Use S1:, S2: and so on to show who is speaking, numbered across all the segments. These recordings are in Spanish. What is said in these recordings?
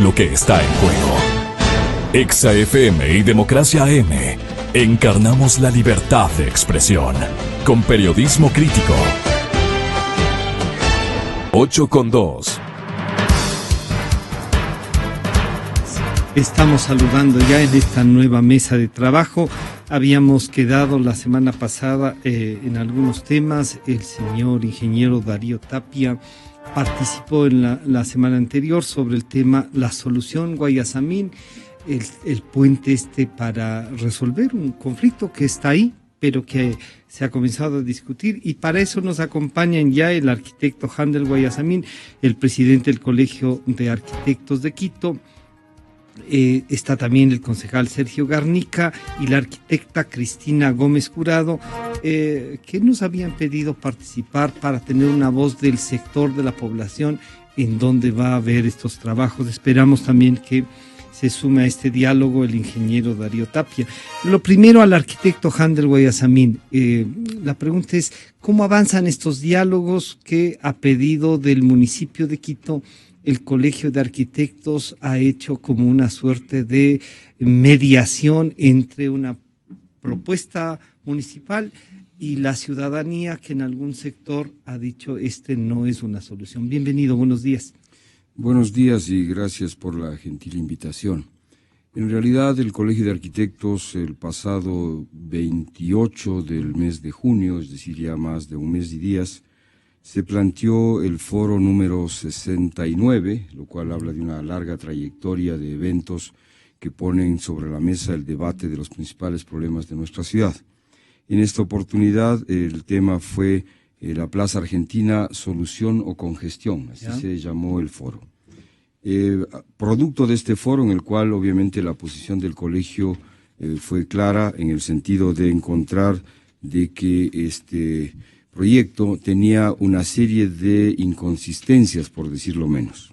S1: lo que está en juego. Exa FM y Democracia AM. Encarnamos la libertad de expresión con periodismo crítico. 8:2.
S2: Estamos saludando ya en esta nueva mesa de trabajo. Habíamos quedado la semana pasada en algunos temas. El señor ingeniero Darío Tapia participó en la semana anterior sobre el tema la solución Guayasamín, el puente para resolver un conflicto que está ahí, pero que se ha comenzado a discutir, y para eso nos acompañan ya el arquitecto Handel Guayasamín, el presidente del Colegio de Arquitectos de Quito. Está también el concejal Sergio Garnica y la arquitecta Cristina Gómez Curado, que nos habían pedido participar para tener una voz del sector de la población en donde va a haber estos trabajos. Esperamos también que se sume a este diálogo el ingeniero Darío Tapia. Lo primero, al arquitecto Handel Guayasamín. La pregunta es, ¿cómo avanzan estos diálogos que, a pedido del municipio de Quito, el Colegio de Arquitectos ha hecho como una suerte de mediación entre una propuesta municipal y la ciudadanía, que en algún sector ha dicho no es una solución? Bienvenido, buenos días.
S3: Buenos días y gracias por la gentil invitación. En realidad, el Colegio de Arquitectos el pasado 28 del mes de junio, es decir, ya más de un mes y días, se planteó el foro número 69, lo cual habla de una larga trayectoria de eventos que ponen sobre la mesa el debate de los principales problemas de nuestra ciudad. En esta oportunidad el tema fue la Plaza Argentina, solución o congestión, así se llamó el foro. Producto de este foro, en el cual obviamente la posición del colegio fue clara en el sentido de encontrar de que este proyecto tenía una serie de inconsistencias, por decirlo menos.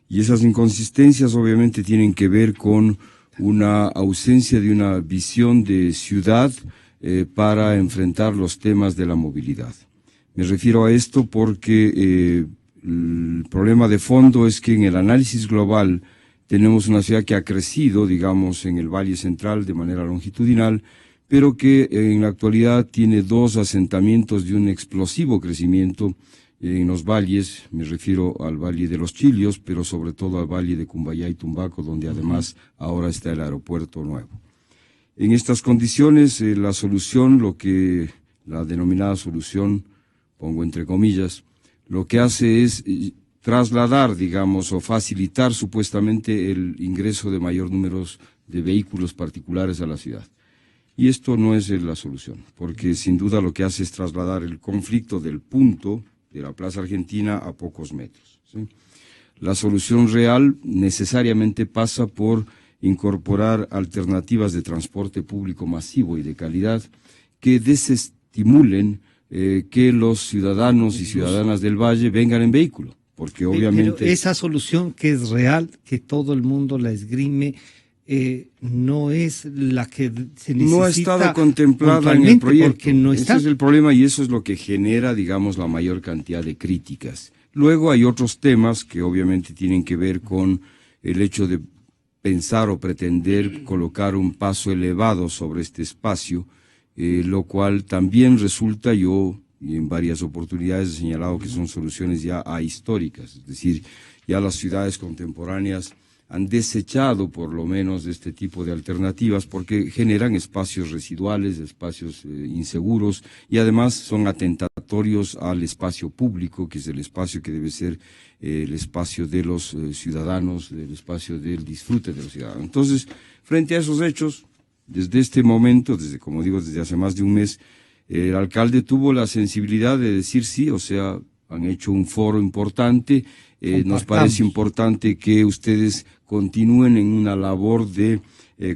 S3: Y esas inconsistencias obviamente tienen que ver con una ausencia de una visión de ciudad para enfrentar los temas de la movilidad. Me refiero a esto porque el problema de fondo es que en el análisis global tenemos una ciudad que ha crecido, digamos, en el Valle Central de manera longitudinal, pero que en la actualidad tiene dos asentamientos de un explosivo crecimiento en los valles. Me refiero al Valle de los Chillos, pero sobre todo al Valle de Cumbayá y Tumbaco, donde además ahora está el aeropuerto nuevo. En estas condiciones, la solución, la denominada solución, pongo entre comillas, lo que hace es trasladar, digamos, o facilitar supuestamente el ingreso de mayor número de vehículos particulares a la ciudad. Y esto no es la solución, porque sin duda lo que hace es trasladar el conflicto del punto de la Plaza Argentina a pocos metros, ¿sí? La solución real necesariamente pasa por incorporar alternativas de transporte público masivo y de calidad que desestimulen que los ciudadanos y ciudadanas del Valle vengan en vehículo, porque obviamente... Pero
S2: esa solución que es real, que todo el mundo la esgrime, no es la que se necesita.
S3: No ha estado contemplada en el proyecto.
S2: Porque no está.
S3: Ese es el problema y eso es lo que genera, digamos, la mayor cantidad de críticas. Luego hay otros temas que obviamente tienen que ver con el hecho de pensar o pretender colocar un paso elevado sobre este espacio, lo cual también resulta, yo y en varias oportunidades he señalado que son soluciones ya ahistóricas, es decir, ya las ciudades contemporáneas han desechado por lo menos este tipo de alternativas porque generan espacios residuales, espacios inseguros y además son atentatorios al espacio público, que es el espacio que debe ser el espacio de los ciudadanos, el espacio del disfrute de los ciudadanos. Entonces, frente a esos hechos, desde este momento, como digo, desde hace más de un mes, el alcalde tuvo la sensibilidad de decir sí, o sea, han hecho un foro importante. Nos parece importante que ustedes continúen en una labor de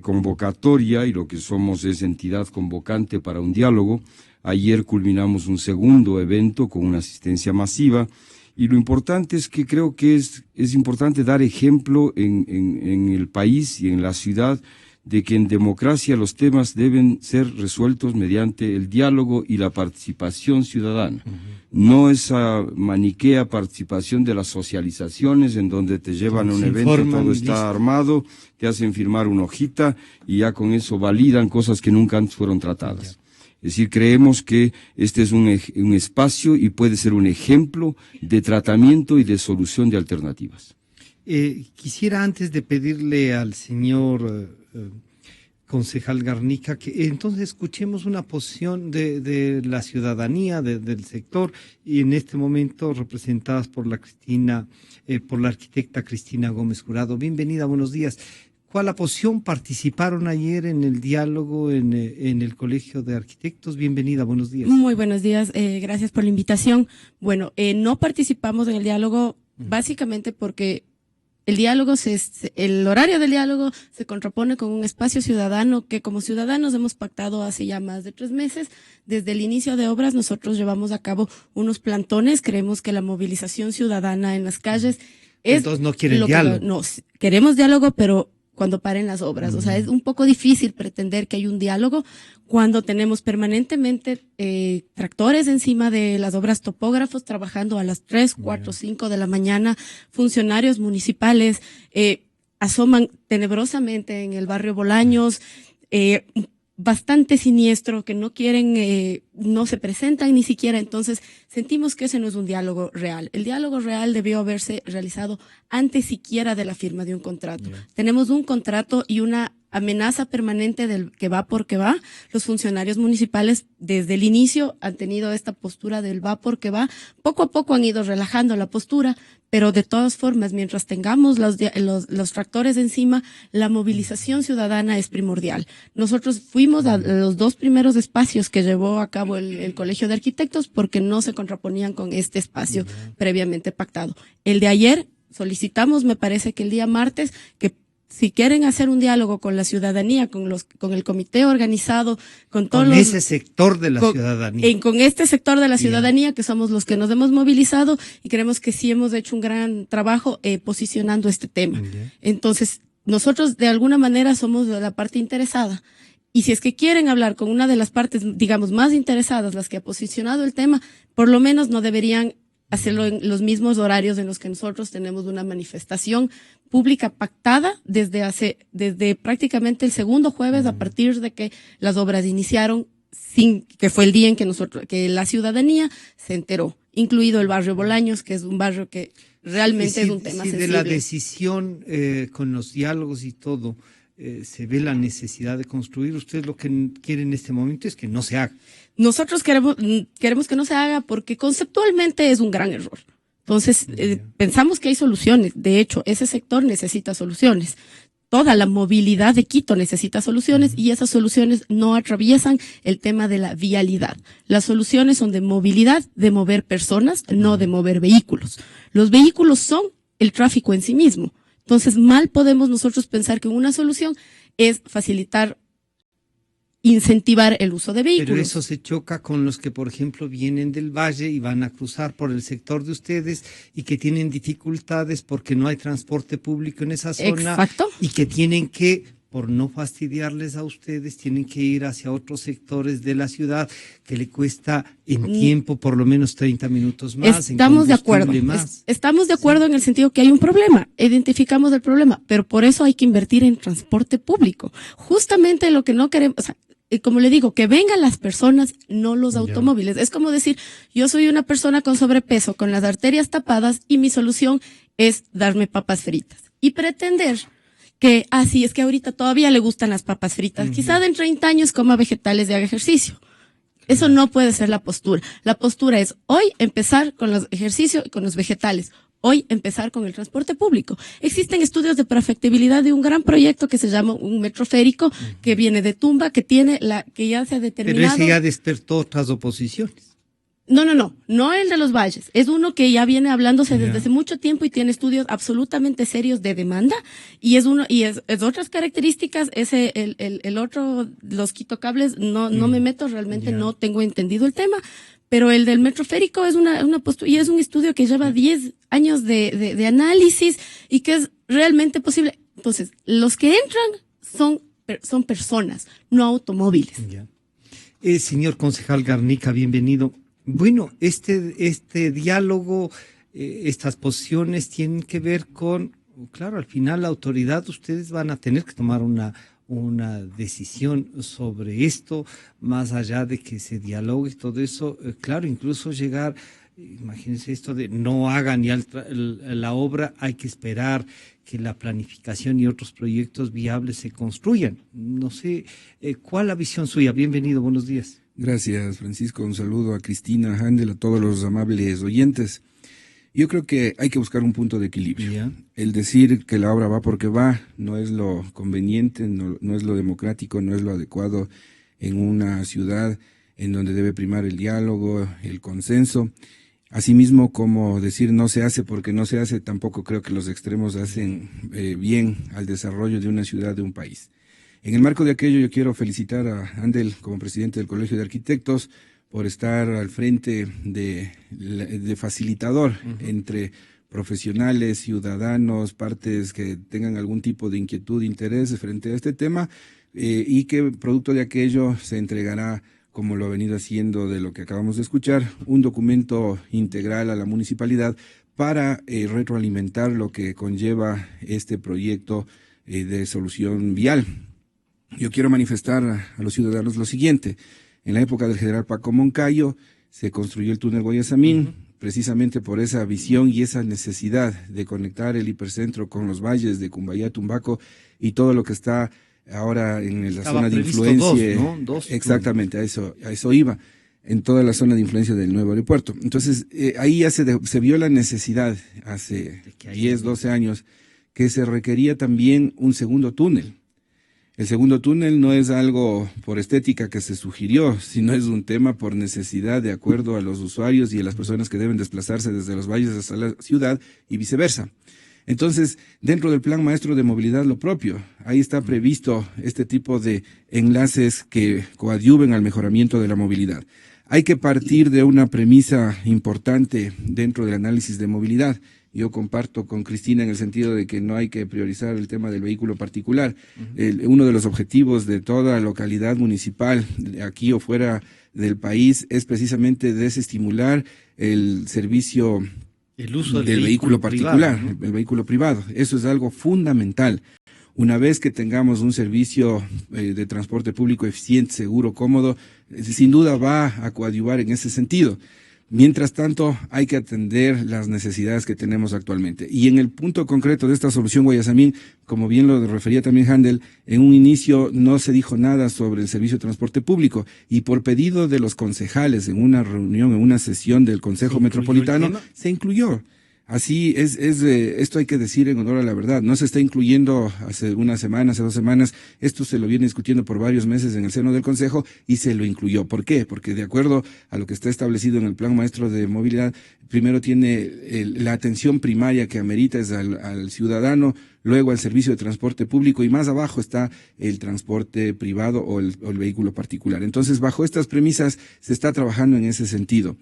S3: convocatoria y lo que somos es entidad convocante para un diálogo. Ayer culminamos un segundo evento con una asistencia masiva y lo importante es que creo que es importante dar ejemplo en el país y en la ciudad de que en democracia los temas deben ser resueltos mediante el diálogo y la participación ciudadana. No esa maniquea participación de las socializaciones en donde te llevan a un evento, todo está armado, te hacen firmar una hojita y ya con eso validan cosas que nunca antes fueron tratadas. Es decir, creemos que este es un espacio y puede ser un ejemplo de tratamiento y de solución de alternativas.
S2: Quisiera, antes de pedirle al señor concejal Garnica, que entonces escuchemos una posición de la ciudadanía, del sector, y en este momento representadas por la arquitecta Cristina Gómez Jurado. Bienvenida, buenos días. ¿Cuál la posición? ¿Participaron ayer en el diálogo en el Colegio de Arquitectos? Bienvenida, buenos días.
S4: Muy buenos días, gracias por la invitación. Bueno, no participamos en el diálogo básicamente porque el horario del diálogo se contrapone con un espacio ciudadano que como ciudadanos hemos pactado hace ya más de 3 meses. Desde el inicio de obras nosotros llevamos a cabo unos plantones. Creemos que la movilización ciudadana en las calles es...
S2: Entonces no quieren diálogo.
S4: No, queremos diálogo, pero cuando paren las obras. O sea, es un poco difícil pretender que hay un diálogo cuando tenemos permanentemente tractores encima de las obras, topógrafos trabajando a las 3, 4, 5 de la mañana, funcionarios municipales asoman tenebrosamente en el barrio Bolaños, bastante siniestro, que no quieren, no se presentan ni siquiera. Entonces sentimos que ese no es un diálogo real. El diálogo real debió haberse realizado antes siquiera de la firma de un contrato. Tenemos un contrato y una amenaza permanente del que va porque va. Los funcionarios municipales desde el inicio han tenido esta postura del va porque va. Poco a poco han ido relajando la postura, pero de todas formas, mientras tengamos los tractores encima, la movilización ciudadana es primordial. Nosotros fuimos a los 2 primeros espacios que llevó a cabo el Colegio de Arquitectos porque no se contraponían con este espacio previamente pactado. El de ayer solicitamos, me parece que el día martes, que si quieren hacer un diálogo con la ciudadanía, con el comité organizado, con
S2: ese sector de la ciudadanía.
S4: Con este sector de la ciudadanía, que somos los que nos hemos movilizado y creemos que sí hemos hecho un gran trabajo posicionando este tema. Entonces, nosotros de alguna manera somos de la parte interesada. Y si es que quieren hablar con una de las partes, digamos, más interesadas, las que ha posicionado el tema, por lo menos no deberían hacerlo en los mismos horarios en los que nosotros tenemos una manifestación pública pactada desde prácticamente el segundo jueves, a partir de que las obras iniciaron, que fue el día en que la ciudadanía se enteró, incluido el barrio Bolaños, que es un barrio que realmente es un tema sensible.
S2: De la decisión con los diálogos y todo, se ve la necesidad de construir. Ustedes lo que quieren en este momento es que no se haga.
S4: Nosotros queremos que no se haga porque conceptualmente es un gran error. Entonces, pensamos que hay soluciones. De hecho, ese sector necesita soluciones. Toda la movilidad de Quito necesita soluciones y esas soluciones no atraviesan el tema de la vialidad. Las soluciones son de movilidad, de mover personas, no de mover vehículos. Los vehículos son el tráfico en sí mismo. Entonces, mal podemos nosotros pensar que una solución es incentivar el uso de vehículos.
S2: Pero eso se choca con los que, por ejemplo, vienen del valle y van a cruzar por el sector de ustedes y que tienen dificultades porque no hay transporte público en esa zona.
S4: Exacto.
S2: Y que tienen que, por no fastidiarles a ustedes, tienen que ir hacia otros sectores de la ciudad que le cuesta en tiempo por lo menos 30 minutos más.
S4: Estamos de acuerdo. Estamos de acuerdo en el sentido que hay un problema. Identificamos el problema, pero por eso hay que invertir en transporte público. Justamente lo que no queremos, o sea, como le digo, que vengan las personas, no los automóviles. Es como decir, yo soy una persona con sobrepeso, con las arterias tapadas y mi solución es darme papas fritas. Y pretender que, sí, es que ahorita todavía le gustan las papas fritas. Quizá en 30 años coma vegetales y haga ejercicio. Eso no puede ser la postura. La postura es hoy empezar con los ejercicios y con los vegetales. Hoy empezar con el transporte público. Existen estudios de prefactibilidad de un gran proyecto que se llama un metroférico que viene de Tumba, que ya se ha determinado.
S2: Pero ese ya despertó otras oposiciones.
S4: No el de los valles. Es uno que ya viene hablándose desde hace mucho tiempo y tiene estudios absolutamente serios de demanda y es otras características. El otro, los quitocables, no me meto, realmente no tengo entendido el tema. Pero el del metroférico es una postura y es un estudio que lleva 10 años de análisis y que es realmente posible. Entonces, los que entran son son personas, no automóviles.
S2: Ya. Señor concejal Garnica, bienvenido. Bueno, este diálogo, estas posiciones tienen que ver con, claro, al final la autoridad, ustedes van a tener que tomar una decisión sobre esto, más allá de que se dialogue y todo eso, claro, incluso llegar, imagínense esto de no hagan ya la obra, hay que esperar que la planificación y otros proyectos viables se construyan. No sé, ¿cuál la visión suya? Bienvenido, buenos días.
S5: Gracias, Francisco. Un saludo a Cristina, a Handel, a todos los amables oyentes. Yo creo que hay que buscar un punto de equilibrio.
S2: Yeah.
S5: El decir que la obra va porque va no es lo conveniente, no es lo democrático, no es lo adecuado en una ciudad en donde debe primar el diálogo, el consenso. Asimismo, como decir no se hace porque no se hace, tampoco creo que los extremos hacen bien al desarrollo de una ciudad, de un país. En el marco de aquello, yo quiero felicitar a Handel como presidente del Colegio de Arquitectos por estar al frente de facilitador entre profesionales, ciudadanos, partes que tengan algún tipo de inquietud, interés frente a este tema, y que producto de aquello se entregará, como lo ha venido haciendo de lo que acabamos de escuchar, un documento integral a la municipalidad para retroalimentar lo que conlleva este proyecto de solución vial. Yo quiero manifestar a los ciudadanos lo siguiente. En la época del general Paco Moncayo se construyó el túnel Guayasamín, precisamente por esa visión y esa necesidad de conectar el hipercentro con los valles de Cumbayá, Tumbaco y todo lo que está ahora en la zona de influencia.
S2: Dos.
S5: Exactamente, a eso iba, en toda la zona de influencia del nuevo aeropuerto. Entonces, ahí ya se vio la necesidad hace 10, 12 años que se requería también un segundo túnel. El segundo túnel no es algo por estética que se sugirió, sino es un tema por necesidad de acuerdo a los usuarios y a las personas que deben desplazarse desde los valles hasta la ciudad y viceversa. Entonces, dentro del Plan Maestro de Movilidad lo propio, ahí está previsto este tipo de enlaces que coadyuven al mejoramiento de la movilidad. Hay que partir de una premisa importante dentro del análisis de movilidad. Yo comparto con Cristina en el sentido de que no hay que priorizar el tema del vehículo particular. Uno de los objetivos de toda localidad municipal, aquí o fuera del país, es precisamente desestimular el servicio,
S2: el uso
S5: del vehículo particular,
S2: privado, ¿no?
S5: El vehículo privado. Eso es algo fundamental. Una vez que tengamos un servicio de transporte público eficiente, seguro, cómodo, sin duda va a coadyuvar en ese sentido. Mientras tanto, hay que atender las necesidades que tenemos actualmente. Y en el punto concreto de esta solución Guayasamín, como bien lo refería también Handel, en un inicio no se dijo nada sobre el servicio de transporte público y por pedido de los concejales en una reunión, en una sesión del Consejo Metropolitano, se incluyó. Así esto hay que decir en honor a la verdad. No se está incluyendo hace una semana, hace 2 semanas. Esto se lo viene discutiendo por varios meses en el seno del Consejo y se lo incluyó. ¿Por qué? Porque de acuerdo a lo que está establecido en el Plan Maestro de Movilidad, primero tiene la atención primaria que amerita es al ciudadano, luego al servicio de transporte público y más abajo está el transporte privado o el vehículo particular. Entonces, bajo estas premisas se está trabajando en ese sentido.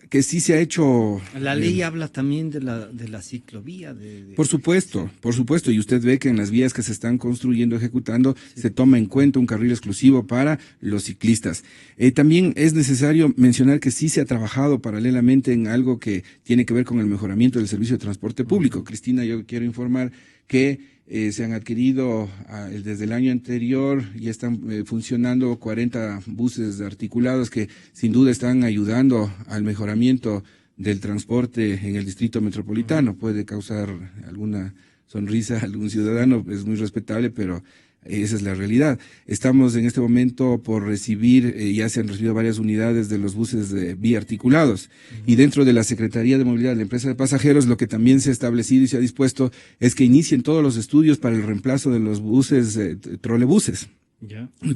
S5: Que sí se ha hecho.
S2: La ley habla también de la ciclovía.
S5: Por supuesto, y usted ve que en las vías que se están construyendo, ejecutando, se toma en cuenta un carril exclusivo para los ciclistas. También es necesario mencionar que sí se ha trabajado paralelamente en algo que tiene que ver con el mejoramiento del servicio de transporte público. Cristina, yo quiero informar que se han adquirido desde el año anterior y están funcionando 40 buses articulados que sin duda están ayudando al mejoramiento del transporte en el distrito metropolitano. Puede causar alguna sonrisa a algún ciudadano, es muy respetable, pero esa es la realidad. Estamos en este momento por recibir, ya se han recibido varias unidades de los buses biarticulados. Y dentro de la Secretaría de Movilidad de la Empresa de Pasajeros, lo que también se ha establecido y se ha dispuesto es que inicien todos los estudios para el reemplazo de los buses, trolebuses.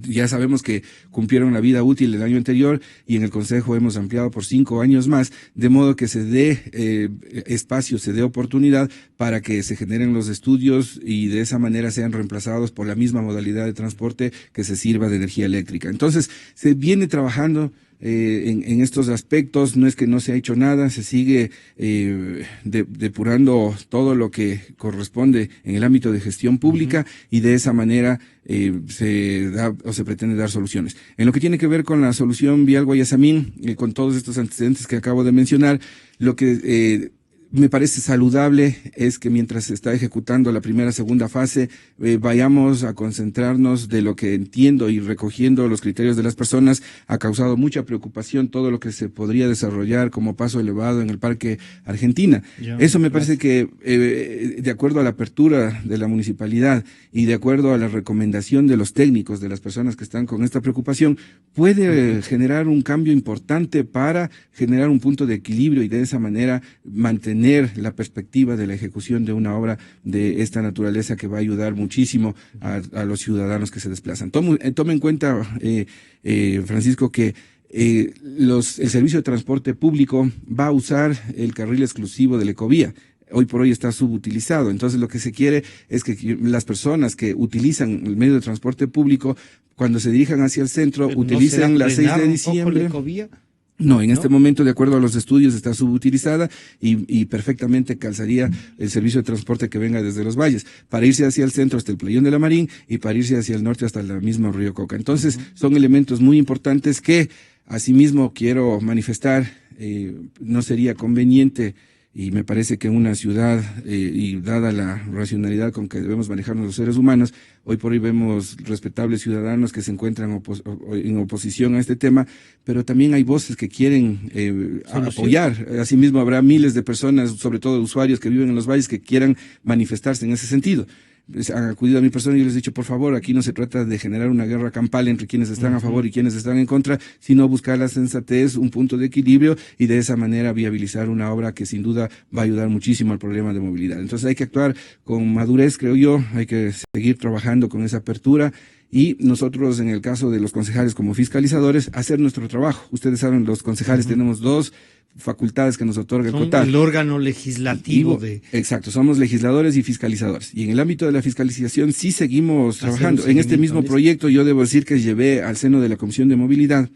S5: Ya sabemos que cumplieron la vida útil el año anterior y en el Consejo hemos ampliado por 5 años más, de modo que se dé espacio, se dé oportunidad para que se generen los estudios y de esa manera sean reemplazados por la misma modalidad de transporte que se sirva de energía eléctrica. Entonces, se viene trabajando en estos aspectos. No es que no se ha hecho nada, se sigue depurando todo lo que corresponde en el ámbito de gestión pública y de esa manera se da o se pretende dar soluciones. En lo que tiene que ver con la solución vial Guayasamín, con todos estos antecedentes que acabo de mencionar, lo que me parece saludable es que mientras se está ejecutando la segunda fase, vayamos a concentrarnos de lo que entiendo y recogiendo los criterios de las personas. Ha causado mucha preocupación todo lo que se podría desarrollar como paso elevado en el Parque Argentina. Eso me parece que, de acuerdo a la apertura de la municipalidad y de acuerdo a la recomendación de los técnicos, de las personas que están con esta preocupación, puede generar un cambio importante para generar un punto de equilibrio y de esa manera mantener la perspectiva de la ejecución de una obra de esta naturaleza que va a ayudar muchísimo a los ciudadanos que se desplazan. Tome en cuenta, Francisco, que el servicio de transporte público va a usar el carril exclusivo de la Ecovía. Hoy por hoy está subutilizado. Entonces lo que se quiere es que las personas que utilizan el medio de transporte público, cuando se dirijan hacia el centro, utilicen la 6 de diciembre. No, en este momento, de acuerdo a los estudios, está subutilizada y perfectamente calzaría el servicio de transporte que venga desde los valles, para irse hacia el centro hasta el Playón de la Marín y para irse hacia el norte hasta el mismo Río Coca. Entonces, son elementos muy importantes que, asimismo, quiero manifestar, no sería conveniente. Y me parece que en una ciudad, y dada la racionalidad con que debemos manejarnos los seres humanos, hoy por hoy vemos respetables ciudadanos que se encuentran en oposición a este tema, pero también hay voces que quieren apoyar. Asimismo, habrá miles de personas, sobre todo usuarios que viven en los valles, que quieran manifestarse en ese sentido. Han acudido a mi persona y yo les he dicho, por favor, aquí no se trata de generar una guerra campal entre quienes están a favor y quienes están en contra, sino buscar la sensatez, un punto de equilibrio y de esa manera viabilizar una obra que sin duda va a ayudar muchísimo al problema de movilidad. Entonces hay que actuar con madurez, creo yo, hay que seguir trabajando con esa apertura. Y nosotros, en el caso de los concejales como fiscalizadores, hacer nuestro trabajo. Ustedes saben, los concejales tenemos dos facultades que nos otorga el COTAD.
S2: El órgano legislativo
S5: Exacto, somos legisladores y fiscalizadores. Y en el ámbito de la fiscalización sí seguimos trabajando. En este mismo proyecto yo debo decir que llevé al seno de la Comisión de Movilidad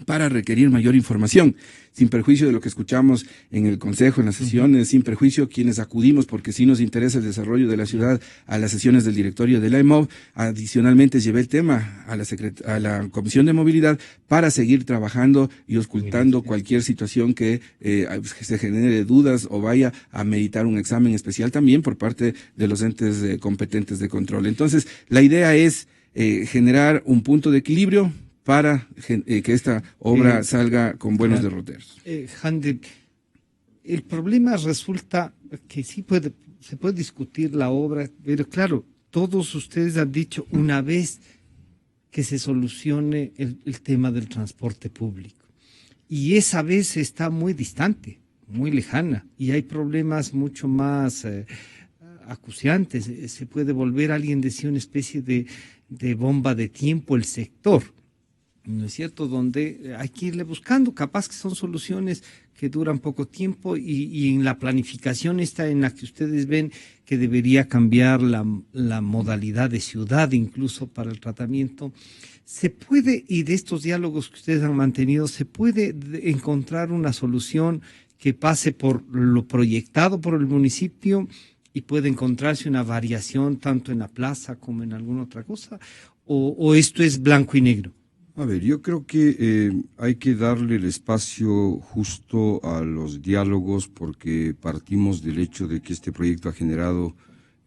S5: para requerir mayor información, sin perjuicio de lo que escuchamos en el Consejo, en las sesiones, sin perjuicio quienes acudimos, porque sí nos interesa el desarrollo de la ciudad, a las sesiones del directorio de la EMOV. Adicionalmente llevé el tema a la Comisión de Movilidad para seguir trabajando y auscultando cualquier situación que se genere dudas o vaya a meditar un examen especial también por parte de los entes competentes de control. Entonces, la idea es generar un punto de equilibrio para que esta obra salga con buenos derroteros.
S2: Hande, el problema resulta que sí se puede discutir la obra, pero claro, todos ustedes han dicho una vez que se solucione el tema del transporte público. Y esa vez está muy distante, muy lejana, y hay problemas mucho más acuciantes. Se puede volver, alguien decía, una especie de bomba de tiempo el sector, ¿no es cierto?, donde hay que irle buscando, capaz que son soluciones que duran poco tiempo y en la planificación esta en la que ustedes ven que debería cambiar la modalidad de ciudad incluso para el tratamiento, se puede, y de estos diálogos que ustedes han mantenido, se puede encontrar una solución que pase por lo proyectado por el municipio y puede encontrarse una variación tanto en la plaza como en alguna otra cosa, o esto es blanco y negro.
S3: A ver, yo creo que hay que darle el espacio justo a los diálogos porque partimos del hecho de que este proyecto ha generado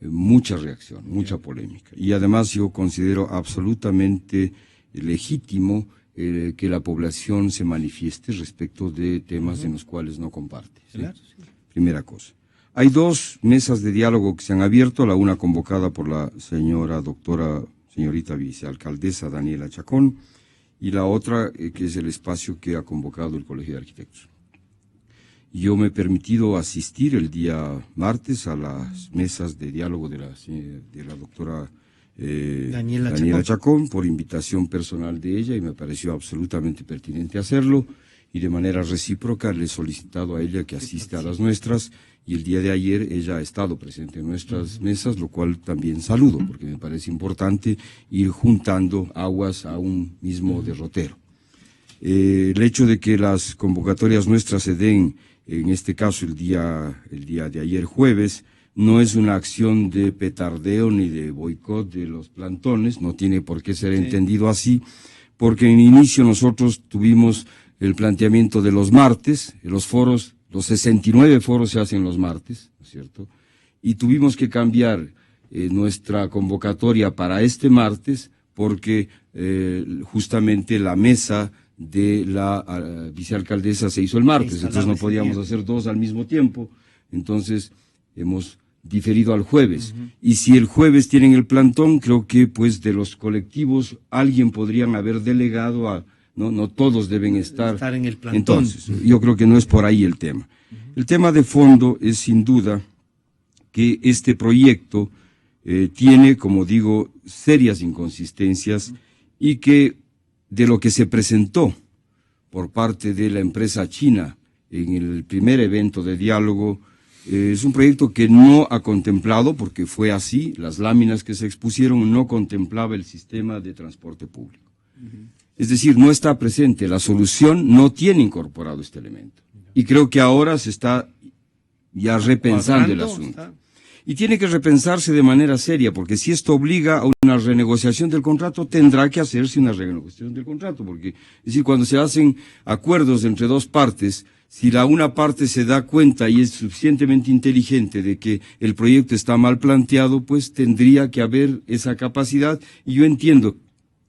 S3: mucha reacción, mucha polémica. Y además yo considero absolutamente legítimo que la población se manifieste respecto de temas en los cuales no comparte. ¿Sí? Claro, sí. Primera cosa. Hay dos mesas de diálogo que se han abierto, la una convocada por la señorita vicealcaldesa Daniela Chacón, y la otra que es el espacio que ha convocado el Colegio de Arquitectos. Yo me he permitido asistir el día martes a las mesas de diálogo de la doctora Daniela Chacón por invitación personal de ella y me pareció absolutamente pertinente hacerlo y de manera recíproca le he solicitado a ella que asista a las nuestras y el día de ayer ella ha estado presente en nuestras mesas, lo cual también saludo porque me parece importante ir juntando aguas a un mismo derrotero. El hecho de que las convocatorias nuestras se den, en este caso el día de ayer jueves, no es una acción de petardeo ni de boicot de los plantones, no tiene por qué ser entendido así, porque en inicio nosotros tuvimos el planteamiento de los martes, los foros, los 69 foros se hacen los martes, ¿no es cierto? Y tuvimos que cambiar nuestra convocatoria para este martes porque justamente la mesa de la vicealcaldesa se hizo el martes, entonces no podíamos hacer dos al mismo tiempo, entonces hemos diferido al jueves. Y si el jueves tienen el plantón, creo que pues de los colectivos alguien podrían haber delegado a, no todos deben estar
S2: en el plantón.
S3: Entonces, yo creo que no es por ahí el tema. El tema de fondo es sin duda que este proyecto tiene, como digo, serias inconsistencias y que de lo que se presentó por parte de la empresa china en el primer evento de diálogo, es un proyecto que no ha contemplado, porque fue así, las láminas que se expusieron no contemplaba el sistema de transporte público. Es decir, no está presente, la solución no tiene incorporado este elemento. Y creo que ahora se está ya repensando el asunto. Y tiene que repensarse de manera seria, porque si esto obliga a una renegociación del contrato, tendrá que hacerse una renegociación del contrato, porque, es decir, cuando se hacen acuerdos entre dos partes, si la una parte se da cuenta y es suficientemente inteligente de que el proyecto está mal planteado, pues tendría que haber esa capacidad. Y yo entiendo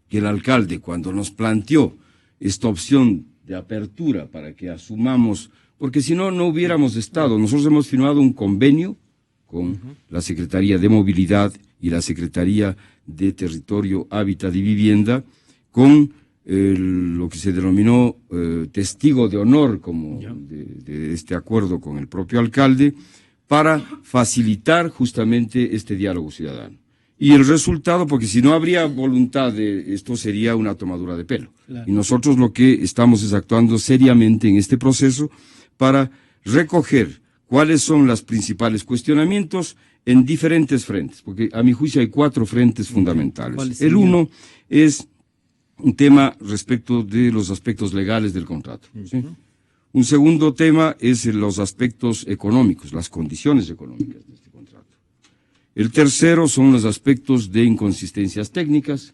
S3: que el alcalde, cuando nos planteó esta opción de apertura para que asumamos, porque si no, no hubiéramos estado. Nosotros hemos firmado un convenio con la Secretaría de Movilidad y la Secretaría de Territorio, Hábitat y Vivienda, con lo que se denominó testigo de honor como de este acuerdo con el propio alcalde, para facilitar justamente este diálogo ciudadano. Y el resultado, porque si no habría voluntad de esto, sería una tomadura de pelo. Claro. Y nosotros lo que estamos es actuando seriamente en este proceso para recoger cuáles son los principales cuestionamientos en diferentes frentes, porque a mi juicio hay 4 frentes fundamentales. El uno es un tema respecto de los aspectos legales del contrato. ¿Sí? Un segundo tema es los aspectos económicos, las condiciones económicas de este contrato. El tercero son los aspectos de inconsistencias técnicas.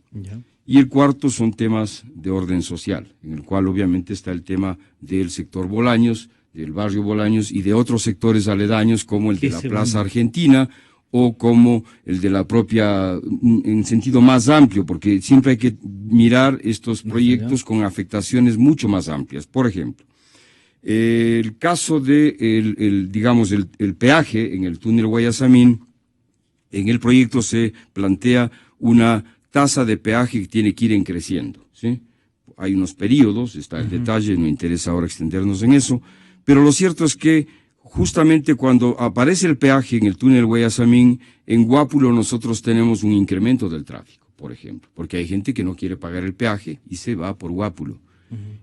S3: Y el cuarto son temas de orden social, en el cual obviamente está el tema del sector Bolaños, del barrio Bolaños y de otros sectores aledaños como el de la Plaza Argentina o como el de la propia, en sentido más amplio, porque siempre hay que mirar estos proyectos con afectaciones mucho más amplias. Por ejemplo, el caso de el peaje en el túnel Guayasamín, en el proyecto se plantea una tasa de peaje que tiene que ir creciendo, ¿sí? Hay unos periodos, está el detalle, no interesa ahora extendernos en eso, pero lo cierto es que justamente cuando aparece el peaje en el túnel Guayasamín, en Guápulo nosotros tenemos un incremento del tráfico, por ejemplo, porque hay gente que no quiere pagar el peaje y se va por Guápulo.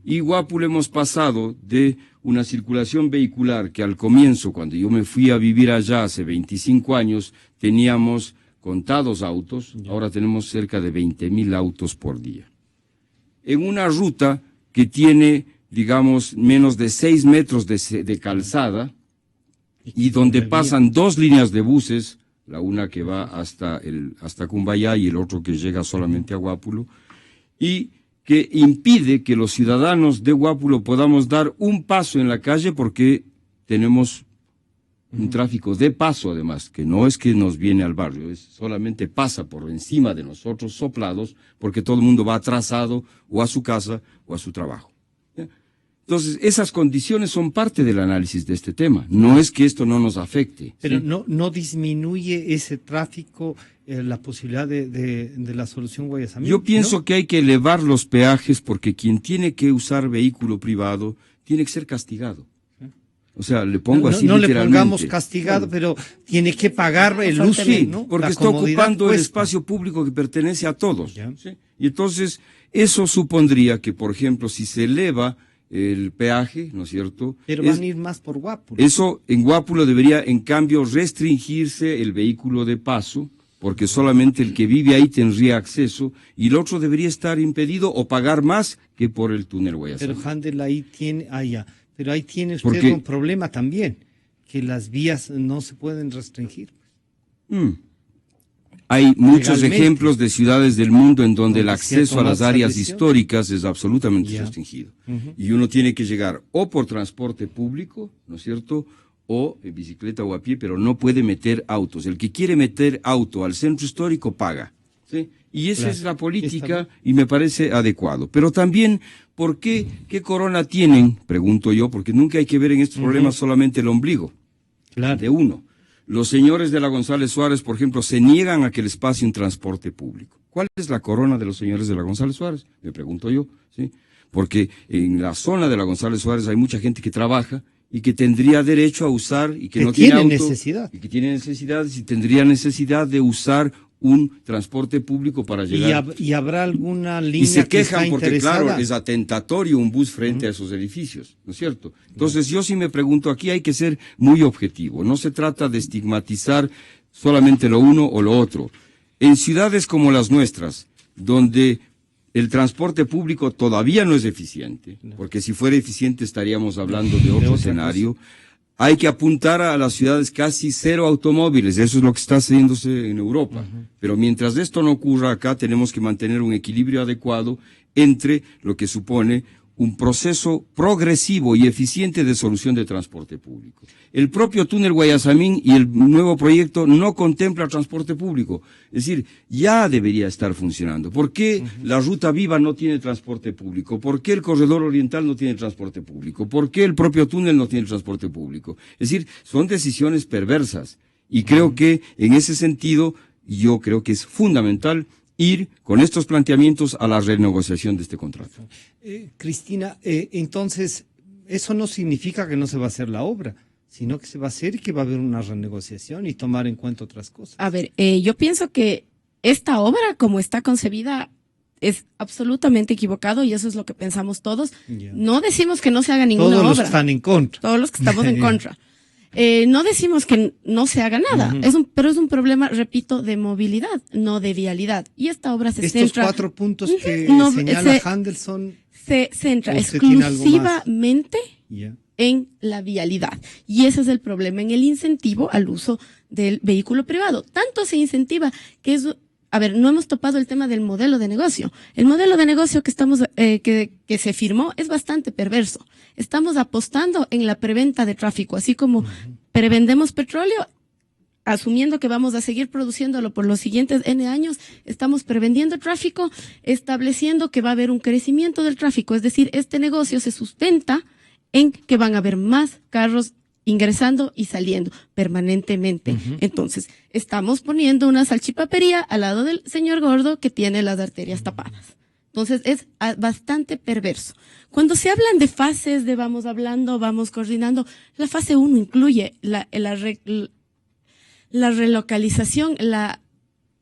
S3: Y Guápulo hemos pasado de una circulación vehicular que al comienzo, cuando yo me fui a vivir allá hace 25 años, teníamos contados autos, ahora tenemos cerca de 20.000 autos por día. En una ruta que tiene, digamos, menos de 6 metros de calzada y donde pasan 2 líneas de buses, la una que va hasta Cumbayá y el otro que llega solamente a Guápulo, y que impide que los ciudadanos de Guápulo podamos dar un paso en la calle porque tenemos un tráfico de paso además, que no es que nos viene al barrio, es solamente pasa por encima de nosotros soplados porque todo el mundo va atrasado o a su casa o a su trabajo. ¿Ya? Entonces, esas condiciones son parte del análisis de este tema, no es que esto no nos afecte.
S2: Pero
S3: ¿sí?
S2: no disminuye ese tráfico la posibilidad de la solución Guayasamín.
S3: Yo pienso que hay que elevar los peajes porque quien tiene que usar vehículo privado tiene que ser castigado. O sea, le pongo así literalmente.
S2: No le pongamos castigado, pero tiene que pagar el uso, ¿no?
S3: Porque está ocupando el espacio público que pertenece a todos. ¿Sí? Y entonces, eso supondría que, por ejemplo, si se eleva el peaje, ¿no es cierto?
S2: Pero van a ir más por Guápulo.
S3: Eso, en Guápulo debería, en cambio, restringirse el vehículo de paso, porque solamente el que vive ahí tendría acceso y el otro debería estar impedido o pagar más que por el túnel Guayasamín.
S2: Pero Handel ahí tiene, pero ahí tiene usted
S3: Porque
S2: un problema también, que las vías no se pueden restringir.
S3: hay muchos
S2: Legalmente.
S3: ejemplos de ciudades del mundo en donde el
S2: Donde se ha
S3: acceso a las
S2: tomado esa
S3: áreas
S2: decisión.
S3: históricas es absolutamente
S2: Ya.
S3: restringido. Y uno tiene que llegar o por transporte público, ¿no es cierto?, o en bicicleta o a pie, pero no puede meter autos. El que quiere meter auto al centro histórico paga, ¿sí? Y esa
S2: Claro.
S3: es la política y me parece adecuado. Pero también, ¿por qué? ¿Qué corona tienen? Pregunto yo, porque nunca hay que ver en estos problemas solamente el ombligo
S2: Claro.
S3: de uno. Los señores de la González Suárez, por ejemplo, se niegan a que les pase un transporte público. ¿Cuál es la corona de los señores de la González Suárez? Me pregunto yo, ¿sí? Porque en la zona de la González Suárez hay mucha gente que trabaja y que tendría derecho a usar y que no tiene
S2: tiene
S3: auto,
S2: necesidad.
S3: y que tiene necesidades y tendría necesidad de usar un transporte público para llegar.
S2: ¿Y habrá alguna línea
S3: Y se
S2: que está
S3: quejan porque,
S2: interesada?
S3: claro, es atentatorio un bus frente a esos edificios, ¿no es cierto? Entonces, yo sí me pregunto, aquí hay que ser muy objetivo. No se trata de estigmatizar solamente lo uno o lo otro. En ciudades como las nuestras, donde el transporte público todavía no es eficiente, porque si fuera eficiente estaríamos hablando de otro escenario. Hay que apuntar a las ciudades casi cero automóviles, eso es lo que está haciéndose en Europa. Pero mientras esto no ocurra acá, tenemos que mantener un equilibrio adecuado entre lo que supone un proceso progresivo y eficiente de solución de transporte público. El propio túnel Guayasamín y el nuevo proyecto no contempla transporte público. Es decir, ya debería estar funcionando. ¿Por qué la Ruta Viva no tiene transporte público? ¿Por qué el Corredor Oriental no tiene transporte público? ¿Por qué el propio túnel no tiene transporte público? Es decir, son decisiones perversas. Y creo que en ese sentido, yo creo que es fundamental ir con estos planteamientos a la renegociación de este contrato.
S2: Cristina, entonces, eso no significa que no se va a hacer la obra, sino que se va a hacer y que va a haber una renegociación y tomar en cuenta otras cosas.
S4: A ver, yo pienso que esta obra, como está concebida, es absolutamente equivocado y eso es lo que pensamos todos.
S2: Ya.
S4: No decimos que no se haga ninguna
S2: Todos
S4: obra.
S2: los que están en contra.
S4: Todos los que estamos en contra. No decimos que no se haga nada, pero es un problema, repito, de movilidad, no de vialidad. Y esta obra se
S2: Estos
S4: centra...
S2: 4 puntos que
S4: No,
S2: señala Handel son...
S4: Se centra
S2: ¿Usted tiene algo más?
S4: exclusivamente
S2: Ya.
S4: en la vialidad. Y ese es el problema, en el incentivo al uso del vehículo privado. Tanto se incentiva que es... A ver, no hemos topado el tema del modelo de negocio. El modelo de negocio que estamos que se firmó es bastante perverso. Estamos apostando en la preventa de tráfico, así como prevendemos petróleo, asumiendo que vamos a seguir produciéndolo por los siguientes N años, estamos prevendiendo tráfico, estableciendo que va a haber un crecimiento del tráfico. Es decir, este negocio se sustenta en que van a haber más carros ingresando y saliendo permanentemente. Entonces, estamos poniendo una salchipapería al lado del señor gordo que tiene las arterias tapadas. Entonces, es bastante perverso. Cuando se hablan de fases, de vamos hablando, vamos coordinando, la fase 1 incluye la relocalización,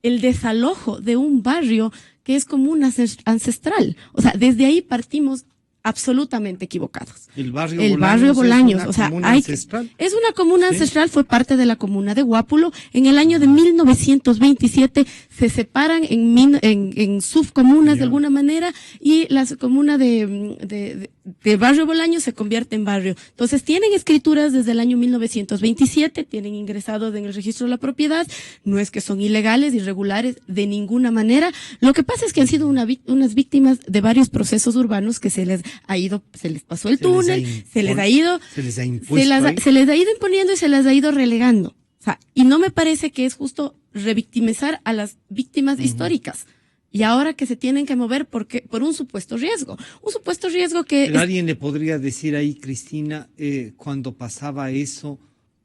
S4: el desalojo de un barrio que es como un ancestral. O sea, desde ahí partimos absolutamente equivocados.
S2: El barrio
S4: Bolaños,
S2: es una
S4: o sea,
S2: comuna ancestral.
S4: es una comuna ancestral, fue parte de la comuna de Guápulo. En el año de 1927 se separan en subcomunas de alguna manera y la comuna de barrio Bolaños se convierte en barrio. Entonces tienen escrituras desde el año 1927, tienen ingresados en el registro de la propiedad, no es que son ilegales, irregulares de ninguna manera. Lo que pasa es que han sido unas víctimas de varios procesos urbanos que se les pasó el túnel, se les ha ido imponiendo y se les ha ido relegando. O sea, y no me parece que es justo revictimizar a las víctimas históricas. Y ahora que se tienen que mover por un supuesto riesgo. Un supuesto riesgo que...
S2: Pero alguien le podría decir ahí, Cristina, cuando pasaba eso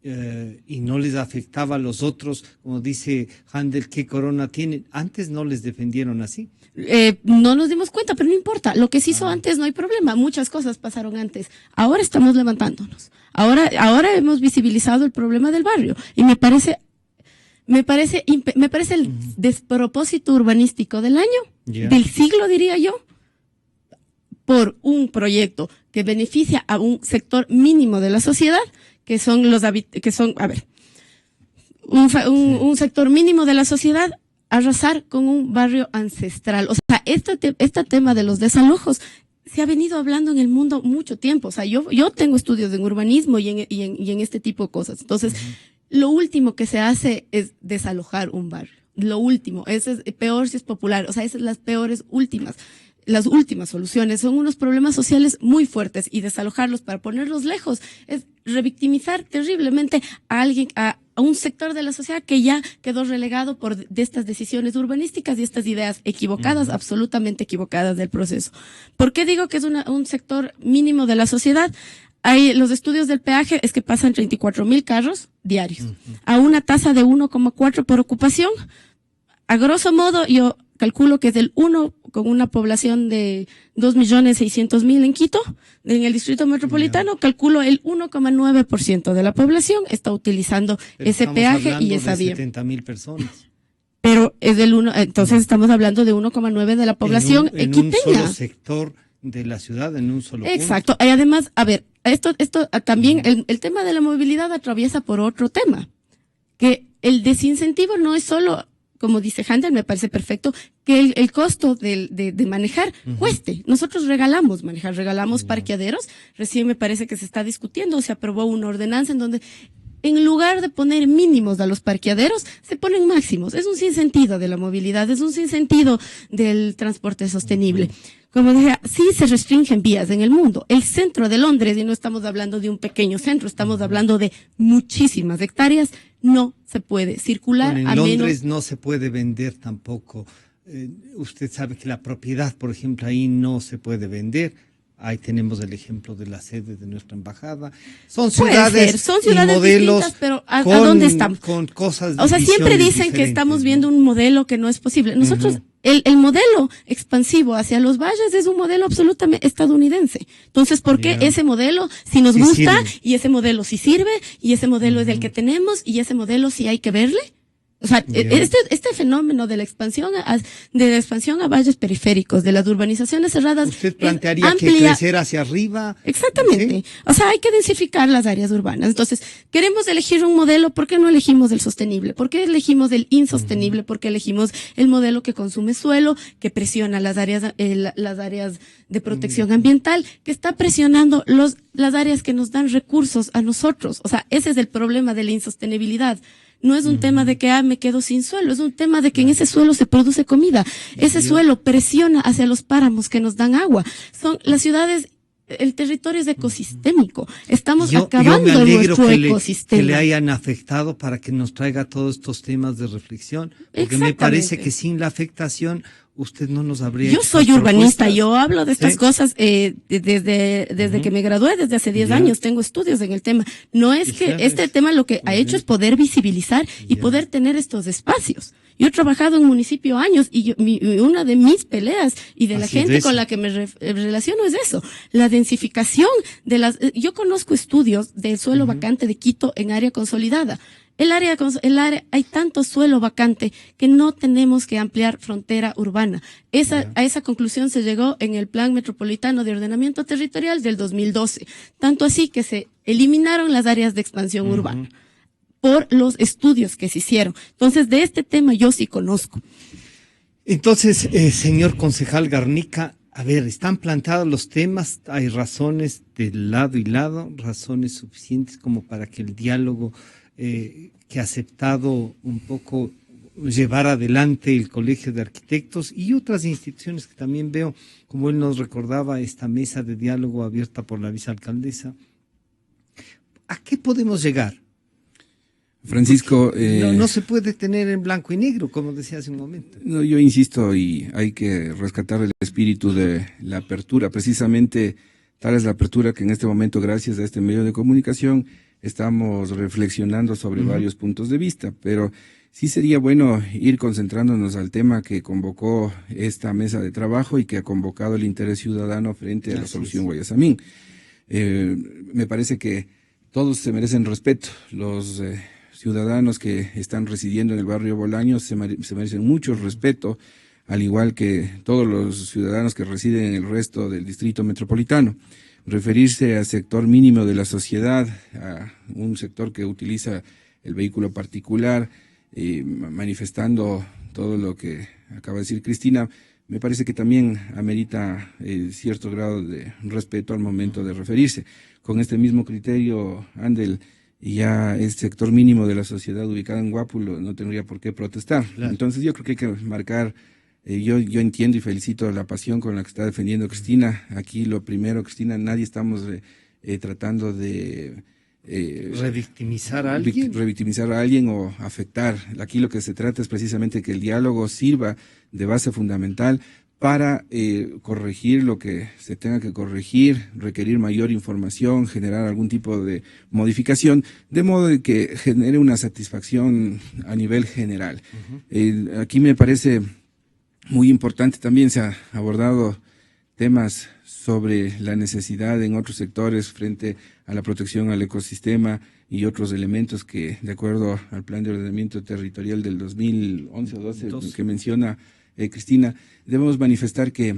S2: y no les afectaba a los otros, como dice Handel, ¿qué corona tienen? Antes no les defendieron así.
S4: No nos dimos cuenta, pero no importa. Lo que se hizo antes no hay problema. Muchas cosas pasaron antes. Ahora estamos levantándonos. Ahora hemos visibilizado el problema del barrio. Y me parece el despropósito urbanístico del año, del siglo, diría yo, por un proyecto que beneficia a un sector mínimo de la sociedad, que son un sector mínimo de la sociedad, arrasar con un barrio ancestral. O sea, este tema de los desalojos se ha venido hablando en el mundo mucho tiempo. O sea, yo tengo estudios en urbanismo y en este tipo de cosas. Entonces, lo último que se hace es desalojar un barrio. Lo último, ese es peor si es popular. O sea, esas son las últimas soluciones. Son unos problemas sociales muy fuertes y desalojarlos para ponerlos lejos es revictimizar terriblemente a alguien, a un sector de la sociedad que ya quedó relegado de estas decisiones urbanísticas y estas ideas equivocadas, absolutamente equivocadas del proceso. ¿Por qué digo que es un sector mínimo de la sociedad? Hay los estudios del peaje es que pasan 34,000 carros diarios a una tasa de 1,4 por ocupación. A grosso modo, yo calculo que es del 1 con una población de 2.600.000 en Quito, en el distrito metropolitano, calculo el 1,9% de la población está utilizando ese peaje y esa vía.
S2: 70.000 personas.
S4: Pero es del 1, entonces estamos hablando de 1,9 de la población
S2: en un solo sector de la ciudad, en un solo
S4: Exacto. Y además, a ver, esto también, el tema de la movilidad atraviesa por otro tema, que el desincentivo no es solo, como dice Handel, me parece perfecto, que el costo de manejar cueste. Nosotros regalamos parqueaderos. Recién me parece que se está discutiendo, se aprobó una ordenanza en donde en lugar de poner mínimos a los parqueaderos, se ponen máximos. Es un sinsentido de la movilidad, es un sinsentido del transporte sostenible. Como decía, sí se restringen vías en el mundo. El centro de Londres, y no estamos hablando de un pequeño centro, estamos hablando de muchísimas hectáreas, no se puede circular.
S2: En Londres no se puede vender tampoco. Usted sabe que la propiedad, por ejemplo, ahí no se puede vender. Ahí tenemos el ejemplo de la sede de nuestra embajada. Son ciudades y modelos distintas,
S4: pero ¿a dónde estamos?
S2: Con cosas.
S4: O sea, siempre dicen que estamos viendo un modelo que no es posible. Nosotros, el modelo expansivo hacia los valles es un modelo absolutamente estadounidense. Entonces, ¿por qué ese modelo si nos gusta y ese modelo sí sirve y ese modelo es el que tenemos y ese modelo sí hay que verle? O sea, este fenómeno de la expansión a valles periféricos, de las urbanizaciones cerradas.
S2: ¿Usted plantearía que crecer hacia arriba?
S4: Exactamente. ¿Sí? O sea, hay que densificar las áreas urbanas. Entonces, queremos elegir un modelo, ¿por qué no elegimos el sostenible? ¿Por qué elegimos el insostenible? ¿Por qué elegimos el modelo que consume suelo, que presiona las áreas de protección ambiental, que está presionando las áreas que nos dan recursos a nosotros? O sea, ese es el problema de la insostenibilidad. No es un tema de que me quedo sin suelo, es un tema de que en ese suelo se produce comida. Ese suelo presiona hacia los páramos que nos dan agua. Son las ciudades, el territorio es ecosistémico. Estamos acabando nuestro ecosistema.
S2: Que le hayan afectado para que nos traiga todos estos temas de reflexión. Porque me parece que sin la afectación usted no nos habría.
S4: Yo soy urbanista, yo hablo de estas cosas desde que me gradué, desde hace 10 años, tengo estudios en el tema. No es que este tema lo que ha hecho es poder visibilizar y poder tener estos espacios. Yo he trabajado en municipio años y una de mis peleas y de la gente con la que me relaciono es eso, la densificación de yo conozco estudios del suelo vacante de Quito en área consolidada. Hay tanto suelo vacante que no tenemos que ampliar frontera urbana. A esa conclusión se llegó en el Plan Metropolitano de Ordenamiento Territorial del 2012. Tanto así que se eliminaron las áreas de expansión urbana por los estudios que se hicieron. Entonces, de este tema yo sí conozco.
S2: Entonces, señor concejal Garnica, a ver, están planteados los temas, hay razones de lado y lado, razones suficientes como para que el diálogo que ha aceptado un poco llevar adelante el Colegio de Arquitectos y otras instituciones que también veo, como él nos recordaba, esta mesa de diálogo abierta por la vicealcaldesa. ¿A qué podemos llegar?
S5: Francisco,
S2: no se puede tener en blanco y negro, como decía hace un momento.
S5: No, yo insisto, y hay que rescatar el espíritu de la apertura. Precisamente tal es la apertura que en este momento, gracias a este medio de comunicación, estamos reflexionando sobre varios puntos de vista, pero sí sería bueno ir concentrándonos al tema que convocó esta mesa de trabajo y que ha convocado el interés ciudadano frente a la solución Guayasamín. Me parece que todos se merecen respeto. Los ciudadanos que están residiendo en el barrio Bolaños se merecen mucho respeto, al igual que todos los ciudadanos que residen en el resto del distrito metropolitano. Referirse al sector mínimo de la sociedad, a un sector que utiliza el vehículo particular, manifestando todo lo que acaba de decir Cristina. Me parece que también amerita cierto grado de respeto al momento de referirse. Con este mismo criterio, Andel, ya el sector mínimo de la sociedad ubicada en Guápulo no tendría por qué protestar. Claro. Entonces yo creo que hay que marcar, yo entiendo y felicito la pasión con la que está defendiendo Cristina. Aquí lo primero, Cristina, nadie estamos tratando de
S2: revictimizar a alguien
S5: o afectar. Aquí lo que se trata es precisamente que el diálogo sirva de base fundamental para corregir lo que se tenga que corregir, requerir mayor información, generar algún tipo de modificación, de modo de que genere una satisfacción a nivel general. Aquí me parece muy importante, también se ha abordado temas sobre la necesidad en otros sectores frente a la protección al ecosistema y otros elementos que, de acuerdo al Plan de Ordenamiento Territorial del 2011 o 12 que menciona Cristina, debemos manifestar que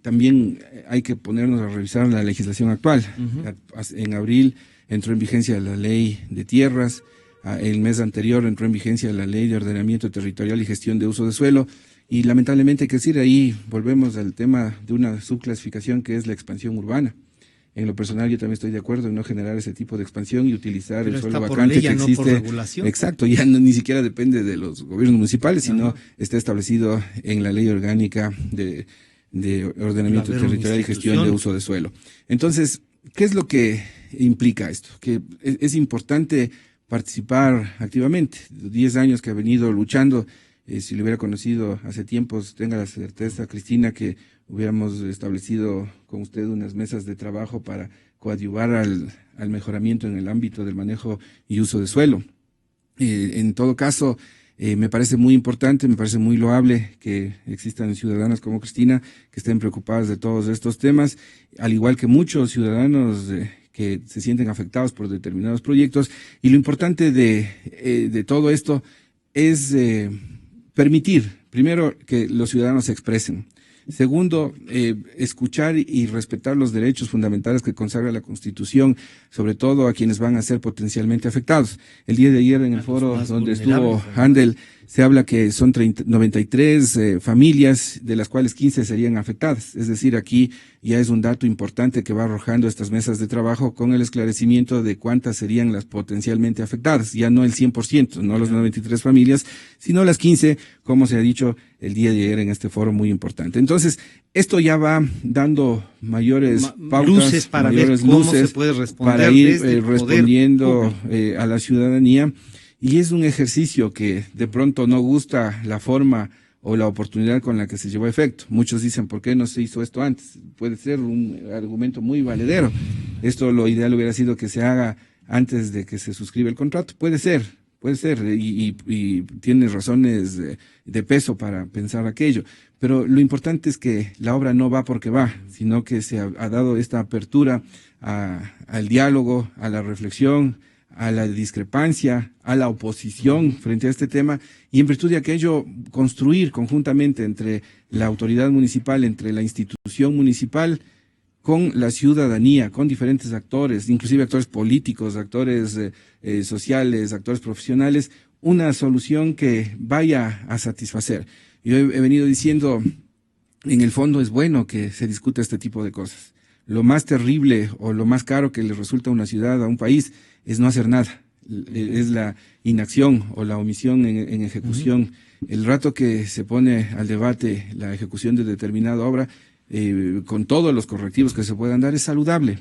S5: también hay que ponernos a revisar la legislación actual. En abril entró en vigencia la ley de tierras, el mes anterior entró en vigencia la ley de ordenamiento territorial y gestión de uso de suelo, y lamentablemente hay que decir, ahí volvemos al tema de una subclasificación que es la expansión urbana. En lo personal yo también estoy de acuerdo en no generar ese tipo de expansión y utilizar el suelo vacante que existe. No por regulación. Exacto, ya ni siquiera depende de los gobiernos municipales, sino está establecido en la ley orgánica de ordenamiento territorial y gestión de uso de suelo. Entonces, ¿qué es lo que implica esto? Que es importante participar activamente. 10 años que ha venido luchando. Si lo hubiera conocido hace tiempos, tenga la certeza, Cristina, que hubiéramos establecido con usted unas mesas de trabajo para coadyuvar al mejoramiento en el ámbito del manejo y uso de suelo. En todo caso, me parece muy importante, me parece muy loable que existan ciudadanas como Cristina que estén preocupadas de todos estos temas, al igual que muchos ciudadanos que se sienten afectados por determinados proyectos. Y lo importante de todo esto es permitir, primero, que los ciudadanos se expresen. Segundo, escuchar y respetar los derechos fundamentales que consagra la Constitución, sobre todo a quienes van a ser potencialmente afectados. El día de ayer en el foro donde estuvo Handel, se habla que son 93 familias, de las cuales 15 serían afectadas. Es decir, aquí ya es un dato importante que va arrojando estas mesas de trabajo con el esclarecimiento de cuántas serían las potencialmente afectadas. Ya no el 100%, no las 93 familias, sino las 15, como se ha dicho el día de ayer en este foro muy importante. Entonces, esto ya va dando mayores pautas,
S2: luces para mayores ver cómo luces se puede responder
S5: para ir respondiendo a la ciudadanía. Y es un ejercicio que de pronto no gusta la forma o la oportunidad con la que se llevó a efecto. Muchos dicen, ¿por qué no se hizo esto antes? Puede ser un argumento muy valedero. Esto lo ideal hubiera sido que se haga antes de que se suscriba el contrato. Puede ser, y tiene razones de peso para pensar aquello. Pero lo importante es que la obra no va porque va, sino que se ha dado esta apertura al diálogo, a la reflexión, a la discrepancia, a la oposición frente a este tema, y en virtud de aquello construir conjuntamente entre la autoridad municipal, entre la institución municipal, con la ciudadanía, con diferentes actores, inclusive actores políticos, actores sociales, actores profesionales, una solución que vaya a satisfacer. Yo he venido diciendo, en el fondo es bueno que se discuta este tipo de cosas. Lo más terrible o lo más caro que le resulta a una ciudad, a un país, es no hacer nada. Es la inacción o la omisión en ejecución. El rato que se pone al debate la ejecución de determinada obra, con todos los correctivos que se puedan dar, es saludable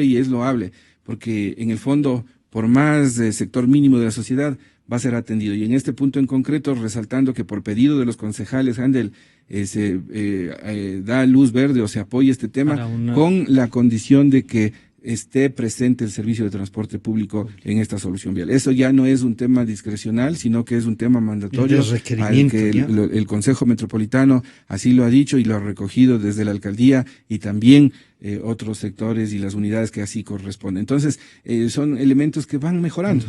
S5: y es loable, porque en el fondo, por más sector mínimo de la sociedad, va a ser atendido. Y en este punto en concreto, resaltando que por pedido de los concejales, Handel, se da luz verde o se apoya este tema con la condición de que esté presente el servicio de transporte público en esta solución vial. Eso ya no es un tema discrecional, sino que es un tema mandatorio al que el Consejo Metropolitano así lo ha dicho y lo ha recogido desde la alcaldía y también otros sectores y las unidades que así corresponden. Entonces, son elementos que van mejorando.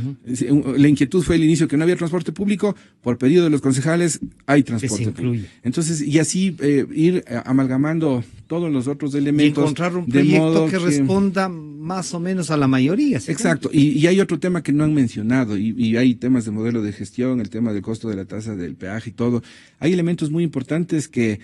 S5: La inquietud fue al inicio que no había transporte público, por pedido de los concejales hay transporte público. Entonces, y así ir amalgamando todos los otros elementos.
S2: Y encontrar un proyecto que responda más o menos a la mayoría. ¿Sí?
S5: Exacto, y hay otro tema que no han mencionado, y hay temas de modelo de gestión, el tema del costo de la tasa del peaje y todo. Hay elementos muy importantes que